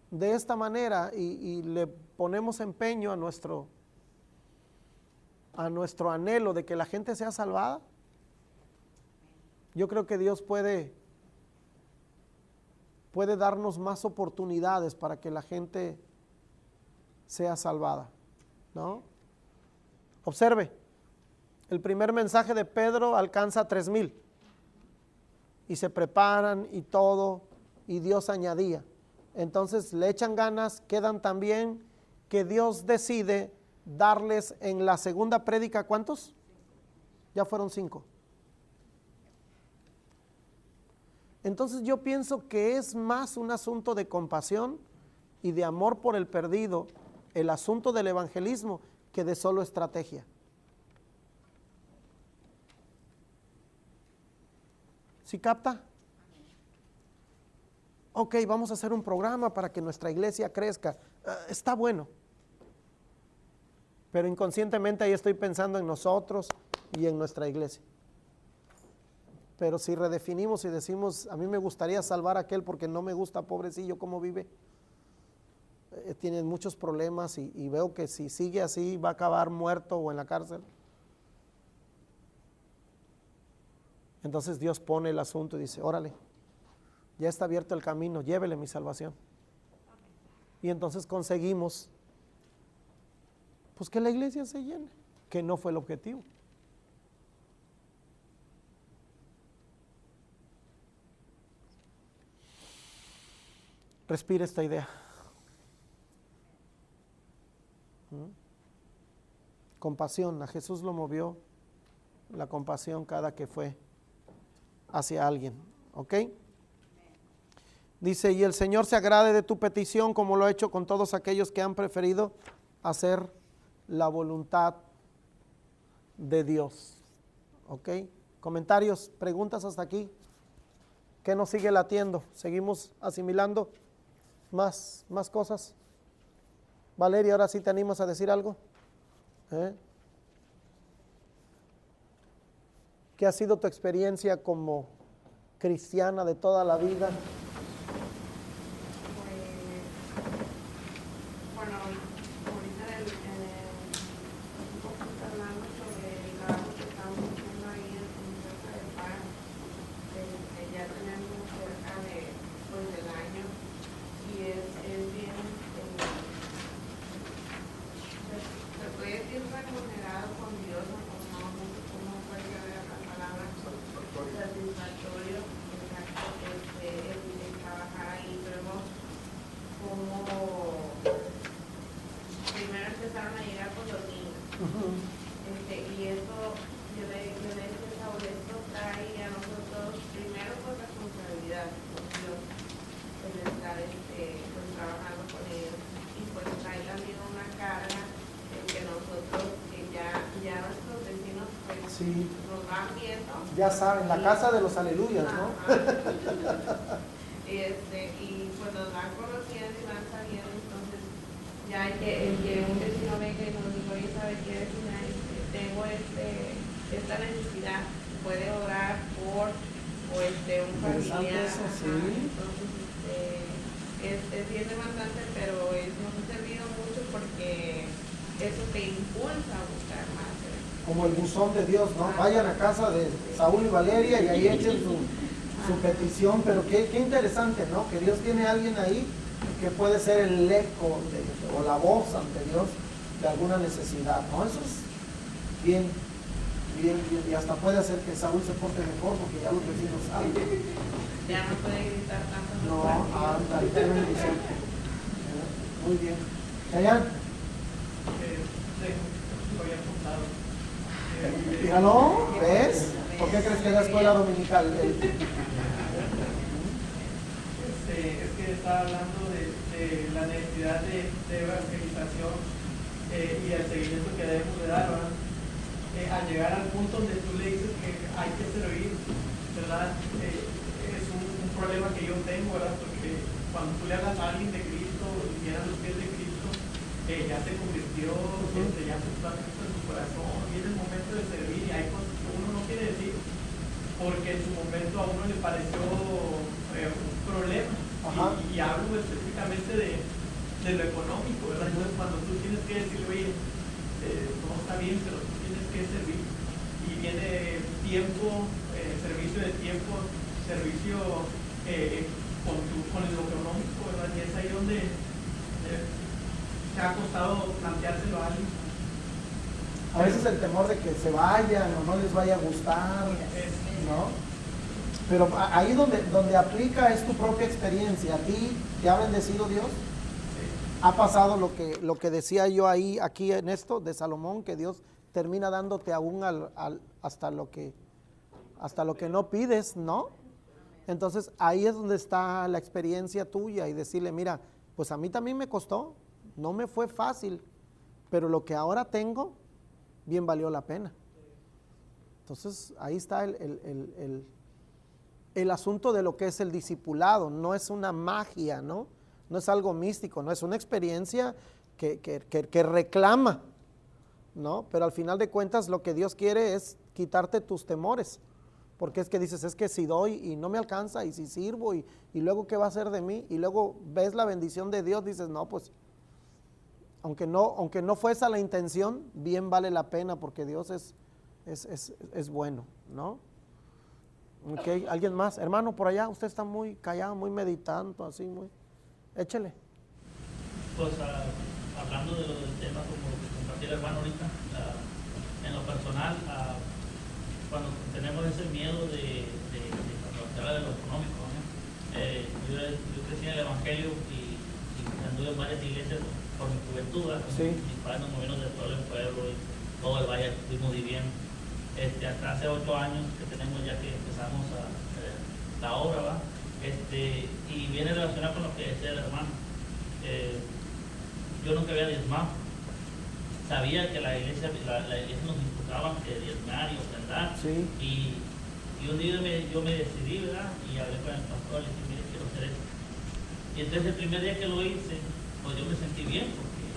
de esta manera y le ponemos empeño a nuestro anhelo de que la gente sea salvada, yo creo que Dios puede darnos más oportunidades para que la gente sea salvada, ¿no? Observe, el primer mensaje de Pedro alcanza a 3,000 y se preparan y todo, y Dios añadía. Entonces le echan ganas, quedan tan bien que Dios decide darles en la segunda prédica, ¿cuántos? Ya fueron 5. Entonces yo pienso que es más un asunto de compasión y de amor por el perdido, el asunto del evangelismo, que de solo estrategia. ¿Sí capta? Ok, vamos a hacer un programa para que nuestra iglesia crezca. Está bueno. Pero inconscientemente ahí estoy pensando en nosotros y en nuestra iglesia. Pero si redefinimos y decimos, a mí me gustaría salvar a aquel porque no me gusta, pobrecillo, cómo vive. Tiene muchos problemas y veo que si sigue así va a acabar muerto o en la cárcel. Entonces Dios pone el asunto y dice, órale, ya está abierto el camino, llévele mi salvación. Y entonces conseguimos pues que la iglesia se llene, que no fue el objetivo. Respira esta idea. Compasión, a Jesús lo movió la compasión cada que fue hacia alguien, ¿ok? Dice, y el Señor se agrade de tu petición como lo ha hecho con todos aquellos que han preferido hacer la voluntad de Dios, ¿ok? Comentarios, preguntas hasta aquí. ¿Qué nos sigue latiendo? ¿Seguimos asimilando más cosas? Valeria, ahora sí te animas a decir algo. ¿Qué ha sido tu experiencia como cristiana de toda la vida? Bueno, ahorita un poquito hablando sobre el trabajo que estamos haciendo ahí en Casa de Paz, ya tenemos cerca del año y es bien, se puede decir remunerado con Dios, no puede haber la palabra satisfactorio, exacto, el trabajar ahí, pero hemos como primero empezaron a llegar con los niños. Y eso yo le decía a Saúl, esto trae a nosotros primero por responsabilidad con Dios, el estar pues, trabajando con ellos, y pues trae también una carga en que nosotros ya nuestros vecinos pues Sí. nos van viendo. Ya saben, la casa de los aleluyas, ¿no? Y pues nos van conociendo y van sabiendo, entonces ya el que un vecino venga y nos diga, oye, ¿sabe qué, vecina? Tengo esta necesidad, puede orar por un familiar. Eso, sí. Entonces es bien demandante, pero nos ha servido mucho porque eso te impulsa a buscar más. Como el buzón de Dios, ¿no? Vayan a casa de Saúl y Valeria y ahí echen su petición, pero qué interesante, ¿no? Que Dios tiene a alguien ahí que puede ser el eco o la voz ante Dios de alguna necesidad, ¿no? Eso es bien, y hasta puede hacer que Saúl se porte mejor porque ya los vecinos saben. Ya no puede gritar tanto. No, anda, qué bendición. Muy bien. Chayanne. Míralo, ¿ves? ¿Por qué crees que es la escuela dominical? Es que está hablando de la necesidad de evangelización y el seguimiento que debemos de dar, ¿verdad? Al llegar al punto donde tú le dices que hay que servir, ¿verdad? Es un problema que yo tengo, ¿verdad? Porque cuando tú le hablas a alguien de Cristo y viene a los pies de Cristo, ya se convirtió, ya se está en su corazón, y es el momento de servir, y hay cosas que uno no quiere decir, porque en su momento a uno le pareció un problema, y hablo específicamente de lo económico, ¿verdad? Entonces cuando tú tienes que decirle, oye, no está bien, pero tú tienes que servir, y viene tiempo, servicio de tiempo, servicio con lo económico, ¿verdad? Y es ahí donde te ha costado planteárselo a alguien. A veces el temor de que se vayan o no les vaya a gustar, ¿no? Pero ahí donde aplica es tu propia experiencia. ¿A ti te ha bendecido Dios? Ha pasado lo que decía yo aquí en esto de Salomón, que Dios termina dándote aún hasta lo que no pides, ¿no? Entonces ahí es donde está la experiencia tuya y decirle, mira, pues a mí también me costó, no me fue fácil, pero lo que ahora tengo, bien valió la pena. Entonces, ahí está el asunto de lo que es el discipulado. No es una magia, ¿no? No es algo místico, no es una experiencia que reclama, ¿no? Pero al final de cuentas lo que Dios quiere es quitarte tus temores, porque es que dices, es que si doy y no me alcanza, y si sirvo, y luego ¿qué va a hacer de mí? Y luego ves la bendición de Dios, dices, no, pues, aunque no fue esa la intención, bien vale la pena, porque Dios es bueno, ¿no? Okay. ¿Alguien más? Hermano, por allá, usted está muy callado, muy meditando, así, muy... Échele. Pues hablando de lo del tema, como compartí el hermano ahorita, en lo personal, cuando tenemos ese miedo de cuando se habla de lo económico, ¿no? Yo crecí en el Evangelio y anduve en varias iglesias por mi juventud, sí. Mis padres nos movieron de pueblo en pueblo y todo el valle estuvimos viviendo. Hasta hace 8 años que tenemos ya que empezamos la obra, ¿va? Y viene relacionado con lo que decía el hermano. Yo nunca había diezmado. Sabía que la iglesia nos inculcaba que diezmar y ofrendar. Sí. Y un día yo me decidí, ¿verdad? Y hablé con el pastor, le dije, mire, quiero hacer esto. Y entonces el primer día que lo hice, pues yo me sentí bien, porque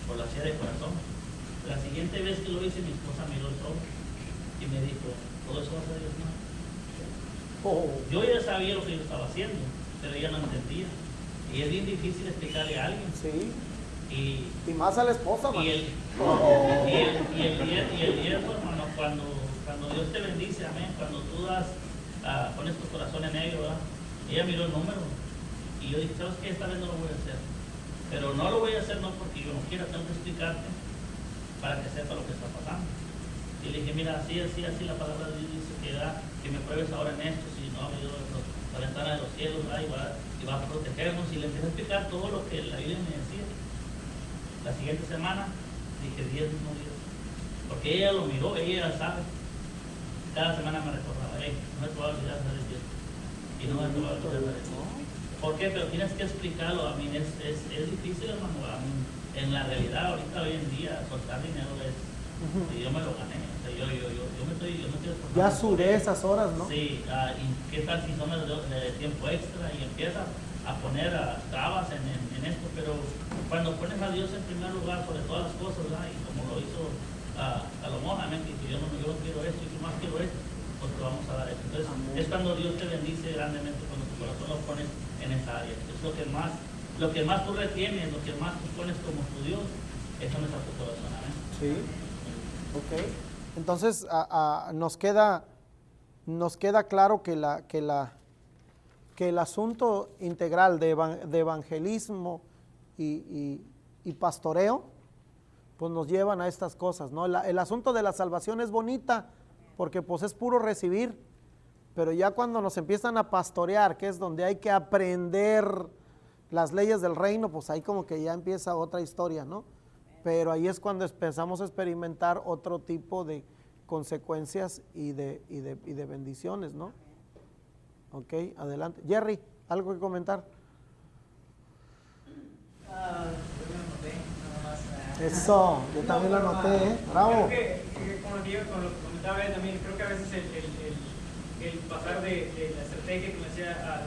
por la hacía de corazón. La siguiente vez que lo hice, mi esposa miró el sobre y me dijo, todo eso va a ser diezmar. Oh. Yo ya sabía lo que yo estaba haciendo, pero ella no entendía. Y es bien difícil explicarle a alguien. Sí. Y más a la esposa, man. Y el diezmo, hermano, cuando Dios te bendice, amén, cuando tú das, pones tu corazón en negro, ¿verdad? Ella miró el número y yo dije, ¿sabes qué? Esta vez no lo voy a hacer. Pero no lo voy a hacer no porque yo no quiera, tengo que explicarte para que sepa lo que está pasando. Y le dije, mira, así, la palabra de Dios dice que me pruebes ahora en esto, si no ha abrido la ventana de los cielos, ¿verdad? Y va a protegernos. Y le empecé a explicar todo lo que la Biblia me decía. La siguiente semana dije 10 no 10, porque ella lo miró, ella ya sabe. Cada semana me recordaba, no te voy a olvidar de Dios. Y no me voy a olvidar de Dios. ¿Por qué? Pero tienes que explicarlo. A mí es difícil, hermano. A mí, en la realidad, ahorita hoy en día, soltar dinero es. Y yo me lo gané. O sea, yo me estoy esforzando. Ya sudé esas horas, ¿no? Sí, y qué tal si son de tiempo extra y empiezas a poner trabas en esto, pero cuando pones a Dios en primer lugar sobre todas las cosas, ¿verdad? Y como lo hizo Salomón, amén, que yo no quiero esto y yo más quiero esto, pues te vamos a dar esto. Entonces, es cuando Dios te bendice grandemente, cuando tu corazón lo pones en esa área. Es lo que más tú retienes, lo que más tú pones como tu Dios, eso no es a tu corazón, amén. Sí. Ok. Entonces, nos queda claro que el asunto integral de evangelismo y pastoreo, pues nos llevan a estas cosas, ¿no? El asunto de la salvación es bonita, porque pues es puro recibir, pero ya cuando nos empiezan a pastorear, que es donde hay que aprender las leyes del reino, pues ahí como que ya empieza otra historia, ¿no? Pero ahí es cuando empezamos a experimentar otro tipo de consecuencias y de bendiciones, ¿no? Ok, adelante. Jerry, ¿algo que comentar? Yo lo anoté, nada más. Eso, yo también lo anoté, bravo. Creo que como lo comentaba él también, creo que a veces el pasar de la estrategia que decía al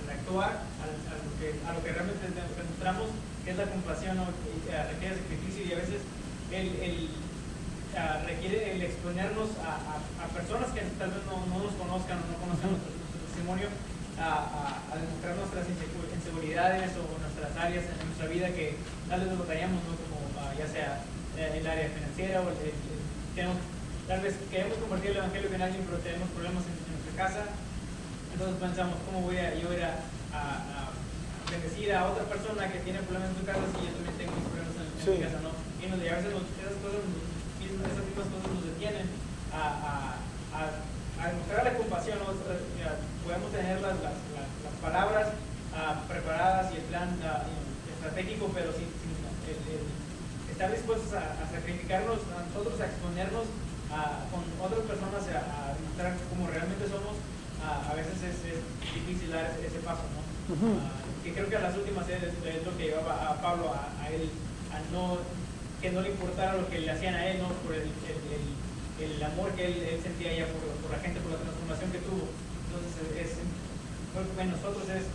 actuar, a lo que realmente encontramos, que es la compasión, ¿no? Requiere sacrificio y a veces requiere el exponernos a personas que tal vez no nos conozcan o no conozcan nuestro testimonio, a demostrar nuestras inseguridades o nuestras áreas en nuestra vida que tal vez nos batallamos, ¿no? Como ya sea el área financiera o tal vez queremos compartir el evangelio con alguien pero tenemos problemas en nuestra casa, entonces pensamos, ¿cómo voy a ir a bendecir a otra persona que tiene problemas en su casa si yo también tengo mis problemas en mi casa, ¿no? Y a veces esas mismas cosas nos detienen a demostrar la compasión, ¿no? Podemos tener las palabras preparadas y el plan estratégico, pero sin estar dispuestos a sacrificarnos a nosotros, a exponernos con otras personas, a demostrar cómo realmente somos. A veces es difícil dar ese paso, ¿no? Que creo que a las últimas es lo que llevaba a Pablo a él que no le importara lo que le hacían a él, ¿no? Por el amor que él sentía ya por la gente, por la transformación que tuvo. Entonces, en nosotros es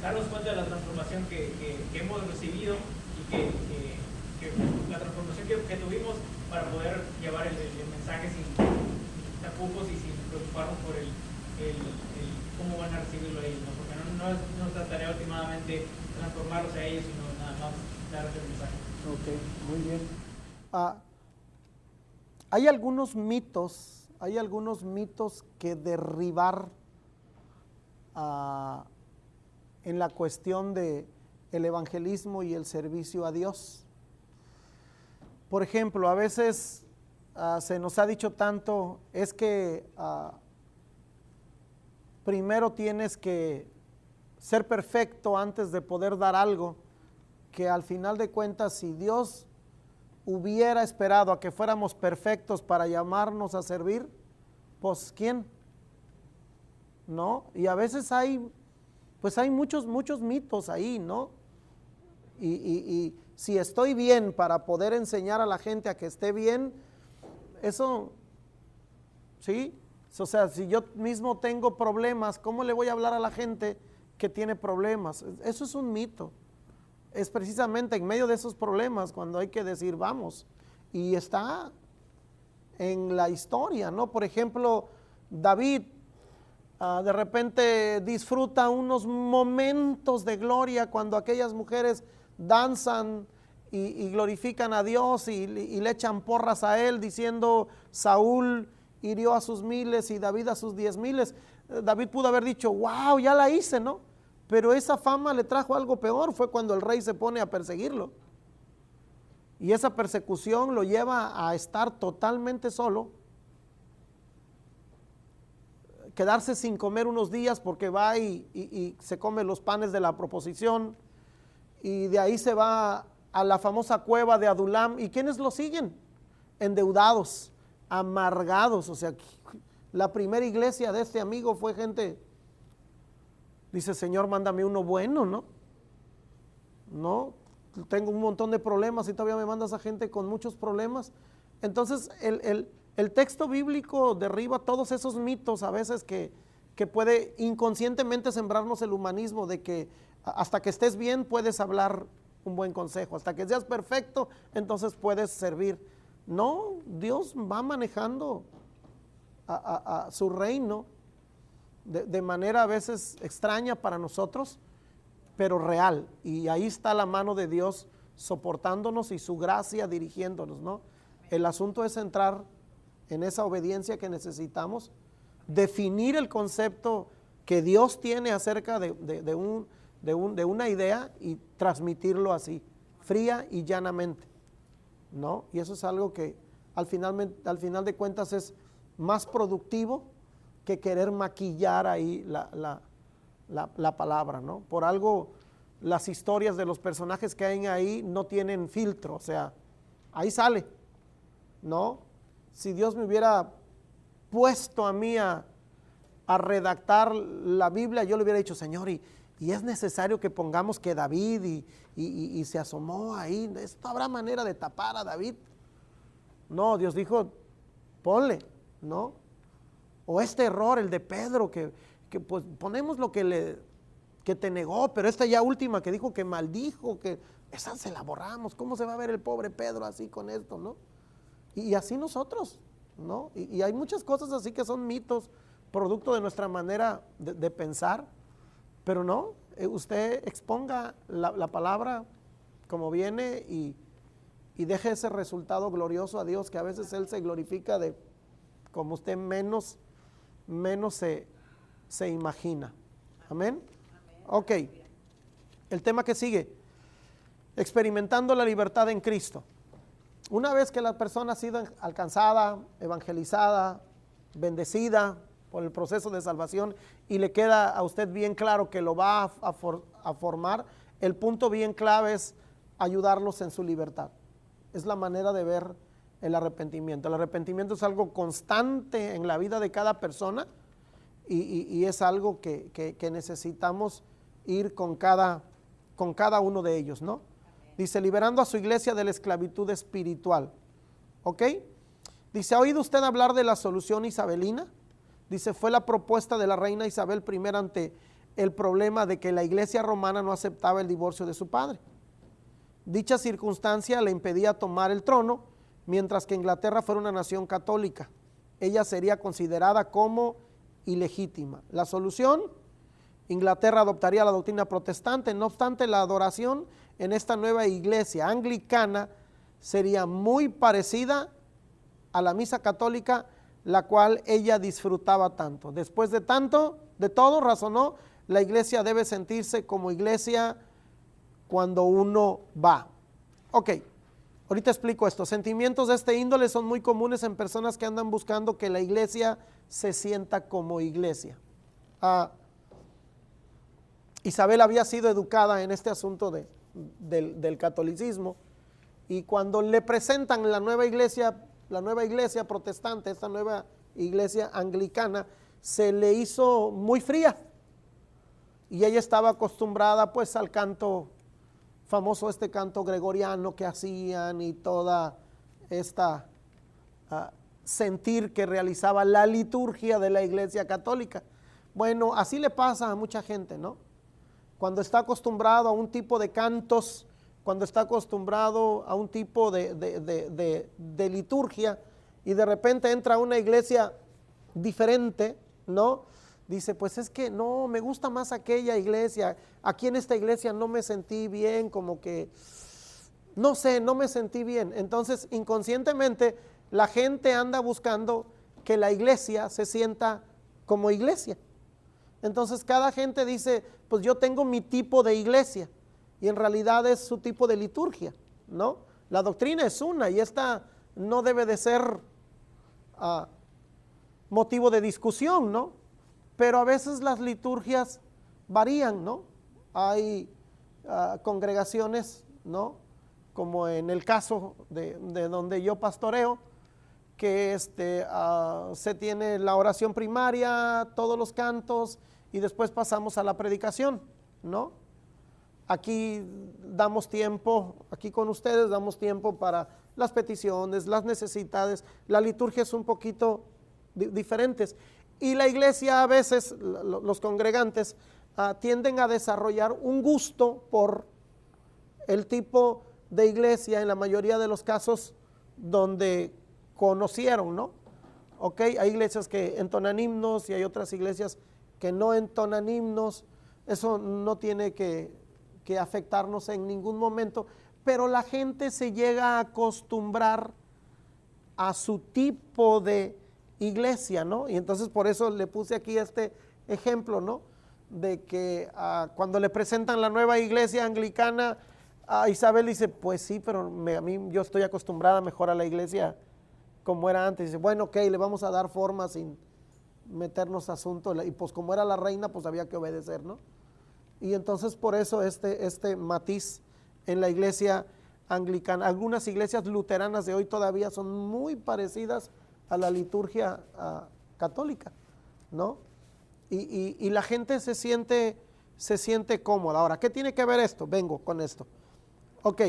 darnos cuenta de la transformación que hemos recibido y que la transformación que tuvimos para poder llevar el mensaje sin tapujos y sin preocuparnos por cómo van a recibirlo ellos, ¿no? Porque no es nuestra tarea últimamente transformarlos a ellos, sino nada más darles el mensaje. Ok, muy bien. Hay algunos mitos que derribar en la cuestión de el evangelismo y el servicio a Dios. Por ejemplo, a veces se nos ha dicho tanto, es que primero tienes que ser perfecto antes de poder dar algo, que al final de cuentas, si Dios hubiera esperado a que fuéramos perfectos para llamarnos a servir, pues ¿quién? ¿No? Y a veces hay muchos mitos ahí, ¿no? Y si estoy bien para poder enseñar a la gente a que esté bien, eso, ¿sí? O sea, si yo mismo tengo problemas, ¿cómo le voy a hablar a la gente que tiene problemas? Eso es un mito. Es precisamente en medio de esos problemas cuando hay que decir vamos. Y está en la historia, ¿no? Por ejemplo, David de repente disfruta unos momentos de gloria cuando aquellas mujeres danzan y glorifican a Dios y le echan porras a él diciendo Saúl hirió a sus miles y David a sus 10,000. David pudo haber dicho, wow, ya la hice, ¿no? Pero esa fama le trajo algo peor, fue cuando el rey se pone a perseguirlo. Y esa persecución lo lleva a estar totalmente solo, quedarse sin comer unos días porque va y se come los panes de la proposición, y de ahí se va a la famosa cueva de Adulam. ¿Y quiénes lo siguen? Endeudados, amargados. O sea, la primera iglesia de este amigo fue gente, dice, Señor, mándame uno bueno, ¿no? No, tengo un montón de problemas y todavía me mandas a gente con muchos problemas. Entonces el texto bíblico derriba todos esos mitos a veces que puede inconscientemente sembrarnos el humanismo de que hasta que estés bien puedes hablar un buen consejo, hasta que seas perfecto entonces puedes servir. No, Dios va manejando a su reino de manera a veces extraña para nosotros, pero real, y ahí está la mano de Dios soportándonos y su gracia dirigiéndonos, ¿no? El asunto es entrar en esa obediencia que necesitamos, definir el concepto que Dios tiene acerca de una idea y transmitirlo así, fría y llanamente, ¿no? Y eso es algo que al final de cuentas es más productivo que querer maquillar ahí la palabra, ¿no? Por algo las historias de los personajes que hay ahí no tienen filtro, o sea, ahí sale, ¿no? Si Dios me hubiera puesto a mí a redactar la Biblia, yo le hubiera dicho, Señor, y es necesario que pongamos que David y se asomó ahí, ¿esto habrá manera de tapar a David? No, Dios dijo, ponle, ¿no? O este error, el de Pedro, que pues ponemos lo que te negó, pero esta ya última que dijo que maldijo, que esa se la borramos. ¿Cómo se va a ver el pobre Pedro así con esto, no? Y así nosotros, ¿no? Y hay muchas cosas así que son mitos, producto de nuestra manera de pensar, pero no, usted exponga la palabra como viene y deje ese resultado glorioso a Dios, que a veces Él se glorifica de como usted menos se imagina. Amén. Ok, el tema que sigue, experimentando la libertad en Cristo. Una vez que la persona ha sido alcanzada, evangelizada, bendecida por el proceso de salvación y le queda a usted bien claro que lo va a formar, el punto bien clave es ayudarlos en su libertad. Es la manera de ver el arrepentimiento. El arrepentimiento es algo constante en la vida de cada persona y es algo que necesitamos ir con cada uno de ellos, ¿no? Dice, liberando a su iglesia de la esclavitud espiritual. ¿Ok? Dice, ¿ha oído usted hablar de la solución isabelina? Dice, fue la propuesta de la reina Isabel I ante el problema de que la iglesia romana no aceptaba el divorcio de su padre. Dicha circunstancia le impedía tomar el trono, mientras que Inglaterra fuera una nación católica. Ella sería considerada como ilegítima. La solución, Inglaterra adoptaría la doctrina protestante. No obstante, la adoración en esta nueva iglesia anglicana sería muy parecida a la misa católica, la cual ella disfrutaba tanto. Después de todo, razonó, la iglesia debe sentirse como iglesia cuando uno va. Ok, ahorita explico esto. Sentimientos de este índole son muy comunes en personas que andan buscando que la iglesia se sienta como iglesia. Isabel había sido educada en este asunto del catolicismo, y cuando le presentan la nueva iglesia protestante, esta nueva iglesia anglicana, se le hizo muy fría, y ella estaba acostumbrada pues al canto famoso, este canto gregoriano que hacían, y toda esta sentir que realizaba la liturgia de la iglesia católica. Bueno, así le pasa a mucha gente, ¿no? Cuando está acostumbrado a un tipo de cantos, cuando está acostumbrado a un tipo de liturgia, y de repente entra a una iglesia diferente, ¿no? Dice, pues es que no, me gusta más aquella iglesia, aquí en esta iglesia no me sentí bien, como que, no sé, no me sentí bien. Entonces, inconscientemente, la gente anda buscando que la iglesia se sienta como iglesia. Entonces, cada gente dice, pues yo tengo mi tipo de iglesia, y en realidad es su tipo de liturgia, ¿no? La doctrina es una, y esta no debe de ser motivo de discusión, ¿no? Pero a veces las liturgias varían, ¿no? Hay congregaciones, ¿no? Como en el caso de donde yo pastoreo, que se tiene la oración primaria, todos los cantos, y después pasamos a la predicación, ¿no? Aquí damos tiempo, aquí con ustedes damos tiempo para las peticiones, las necesidades. La liturgia es un poquito diferentes. Y la iglesia, a veces, los congregantes tienden a desarrollar un gusto por el tipo de iglesia, en la mayoría de los casos donde conocieron, ¿no? Ok, hay iglesias que entonan himnos y hay otras iglesias que no entonan himnos. Eso no tiene que afectarnos en ningún momento, pero la gente se llega a acostumbrar a su tipo de iglesia, ¿no? Y entonces por eso le puse aquí este ejemplo, ¿no? De que cuando le presentan la nueva iglesia anglicana, Isabel dice, pues sí, pero a mí yo estoy acostumbrada mejor a la iglesia como era antes. Dice, bueno, ok, le vamos a dar forma sin meternos a asunto, y pues como era la reina, pues había que obedecer, ¿no? Y entonces por eso este matiz en la iglesia anglicana. Algunas iglesias luteranas de hoy todavía son muy parecidas a la liturgia católica, ¿no? Y la gente se siente cómoda. Ahora, ¿qué tiene que ver esto? Vengo con esto. Ok.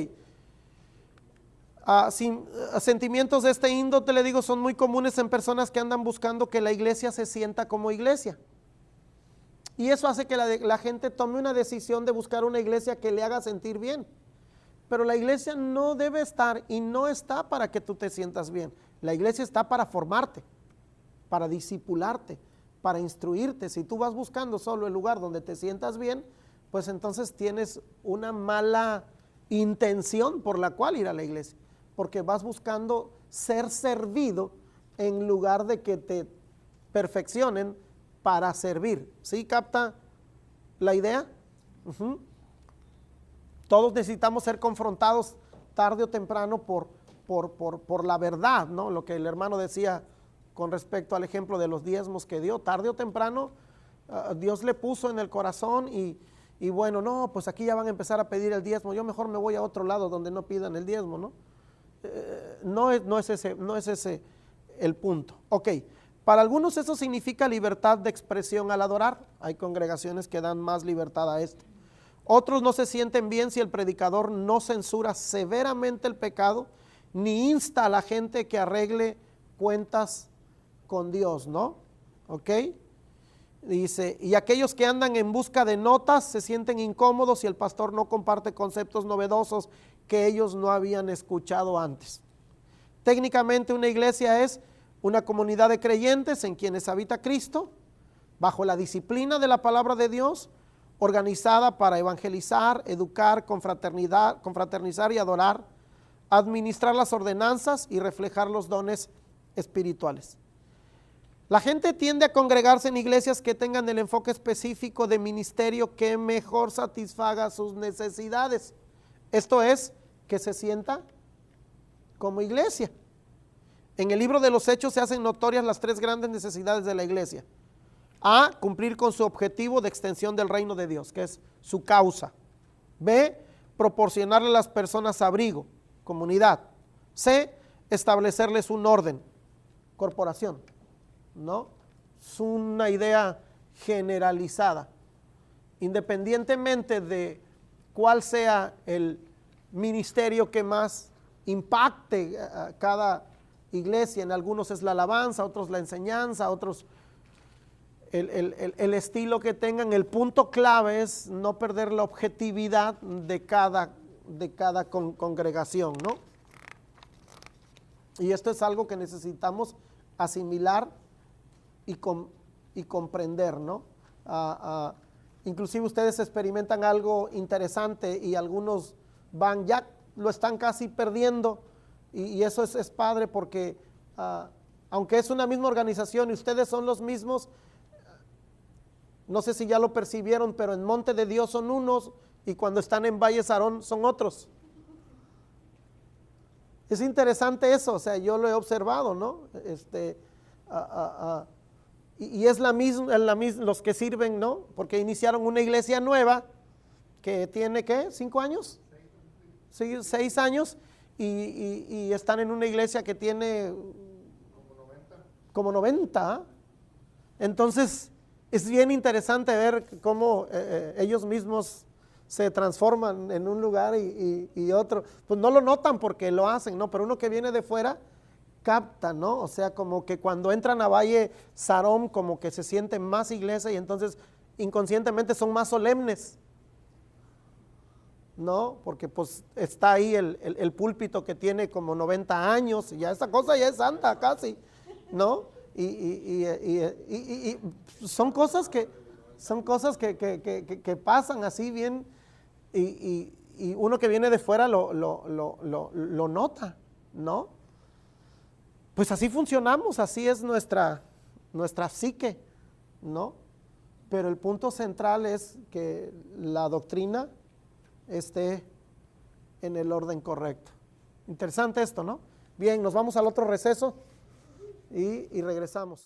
Sentimientos de este índole, le digo, son muy comunes en personas que andan buscando que la iglesia se sienta como iglesia. Y eso hace que la gente tome una decisión de buscar una iglesia que le haga sentir bien. Pero la iglesia no debe estar, y no está para que tú te sientas bien. La iglesia está para formarte, para discipularte, para instruirte. Si tú vas buscando solo el lugar donde te sientas bien, pues entonces tienes una mala intención por la cual ir a la iglesia, porque vas buscando ser servido en lugar de que te perfeccionen para servir. ¿Sí capta la idea? Todos necesitamos ser confrontados tarde o temprano por la verdad, ¿no? Lo que el hermano decía con respecto al ejemplo de los diezmos que dio, tarde o temprano Dios le puso en el corazón, y bueno, no, pues aquí ya van a empezar a pedir el diezmo, yo mejor me voy a otro lado donde no pidan el diezmo, ¿no? No es ese el punto. Ok, para algunos eso significa libertad de expresión al adorar. Hay congregaciones que dan más libertad a esto. Otros no se sienten bien si el predicador no censura severamente el pecado, ni insta a la gente que arregle cuentas con Dios, ¿no? ¿Ok? Dice, y aquellos que andan en busca de notas se sienten incómodos si el pastor no comparte conceptos novedosos que ellos no habían escuchado antes. Técnicamente una iglesia es una comunidad de creyentes en quienes habita Cristo, bajo la disciplina de la palabra de Dios, organizada para evangelizar, educar, confraternizar y adorar, administrar las ordenanzas y reflejar los dones espirituales. La gente tiende a congregarse en iglesias que tengan el enfoque específico de ministerio que mejor satisfaga sus necesidades. Esto es, que se sienta como iglesia. En el libro de los Hechos se hacen notorias las 3 grandes necesidades de la iglesia. A, cumplir con su objetivo de extensión del reino de Dios, que es su causa. B, proporcionarle a las personas abrigo, comunidad. C, establecerles un orden, corporación, ¿no? Es una idea generalizada. Independientemente de cuál sea el ministerio que más impacte a cada iglesia, en algunos es la alabanza, otros la enseñanza, otros el estilo que tengan, el punto clave es no perder la objetividad de cada congregación, ¿no? Y esto es algo que necesitamos asimilar y comprender, ¿no? Inclusive ustedes experimentan algo interesante y algunos ya lo están casi perdiendo y eso es padre porque aunque es una misma organización y ustedes son los mismos, no sé si ya lo percibieron, pero en Monte de Dios son unos y cuando están en Valle Sarón son otros. Es interesante eso, o sea, yo lo he observado, ¿no? Y es la misma, los que sirven, ¿no? Porque iniciaron una iglesia nueva que tiene, ¿qué? ¿5 años? 6 años y están en una iglesia que tiene como 90. Entonces es bien interesante ver cómo ellos mismos se transforman en un lugar y otro. Pues no lo notan porque lo hacen, ¿no? Pero uno que viene de fuera capta, ¿no? O sea, como que cuando entran a Valle Sarón como que se sienten más iglesia y entonces inconscientemente son más solemnes, ¿no? Porque pues está ahí el púlpito que tiene como 90 años y ya esa cosa ya es santa casi, ¿no? Y son cosas que pasan así bien y uno que viene de fuera lo nota, ¿no? Pues así funcionamos, así es nuestra psique, ¿no? Pero el punto central es que la doctrina esté en el orden correcto. Interesante esto, ¿no? Bien, nos vamos al otro receso y regresamos.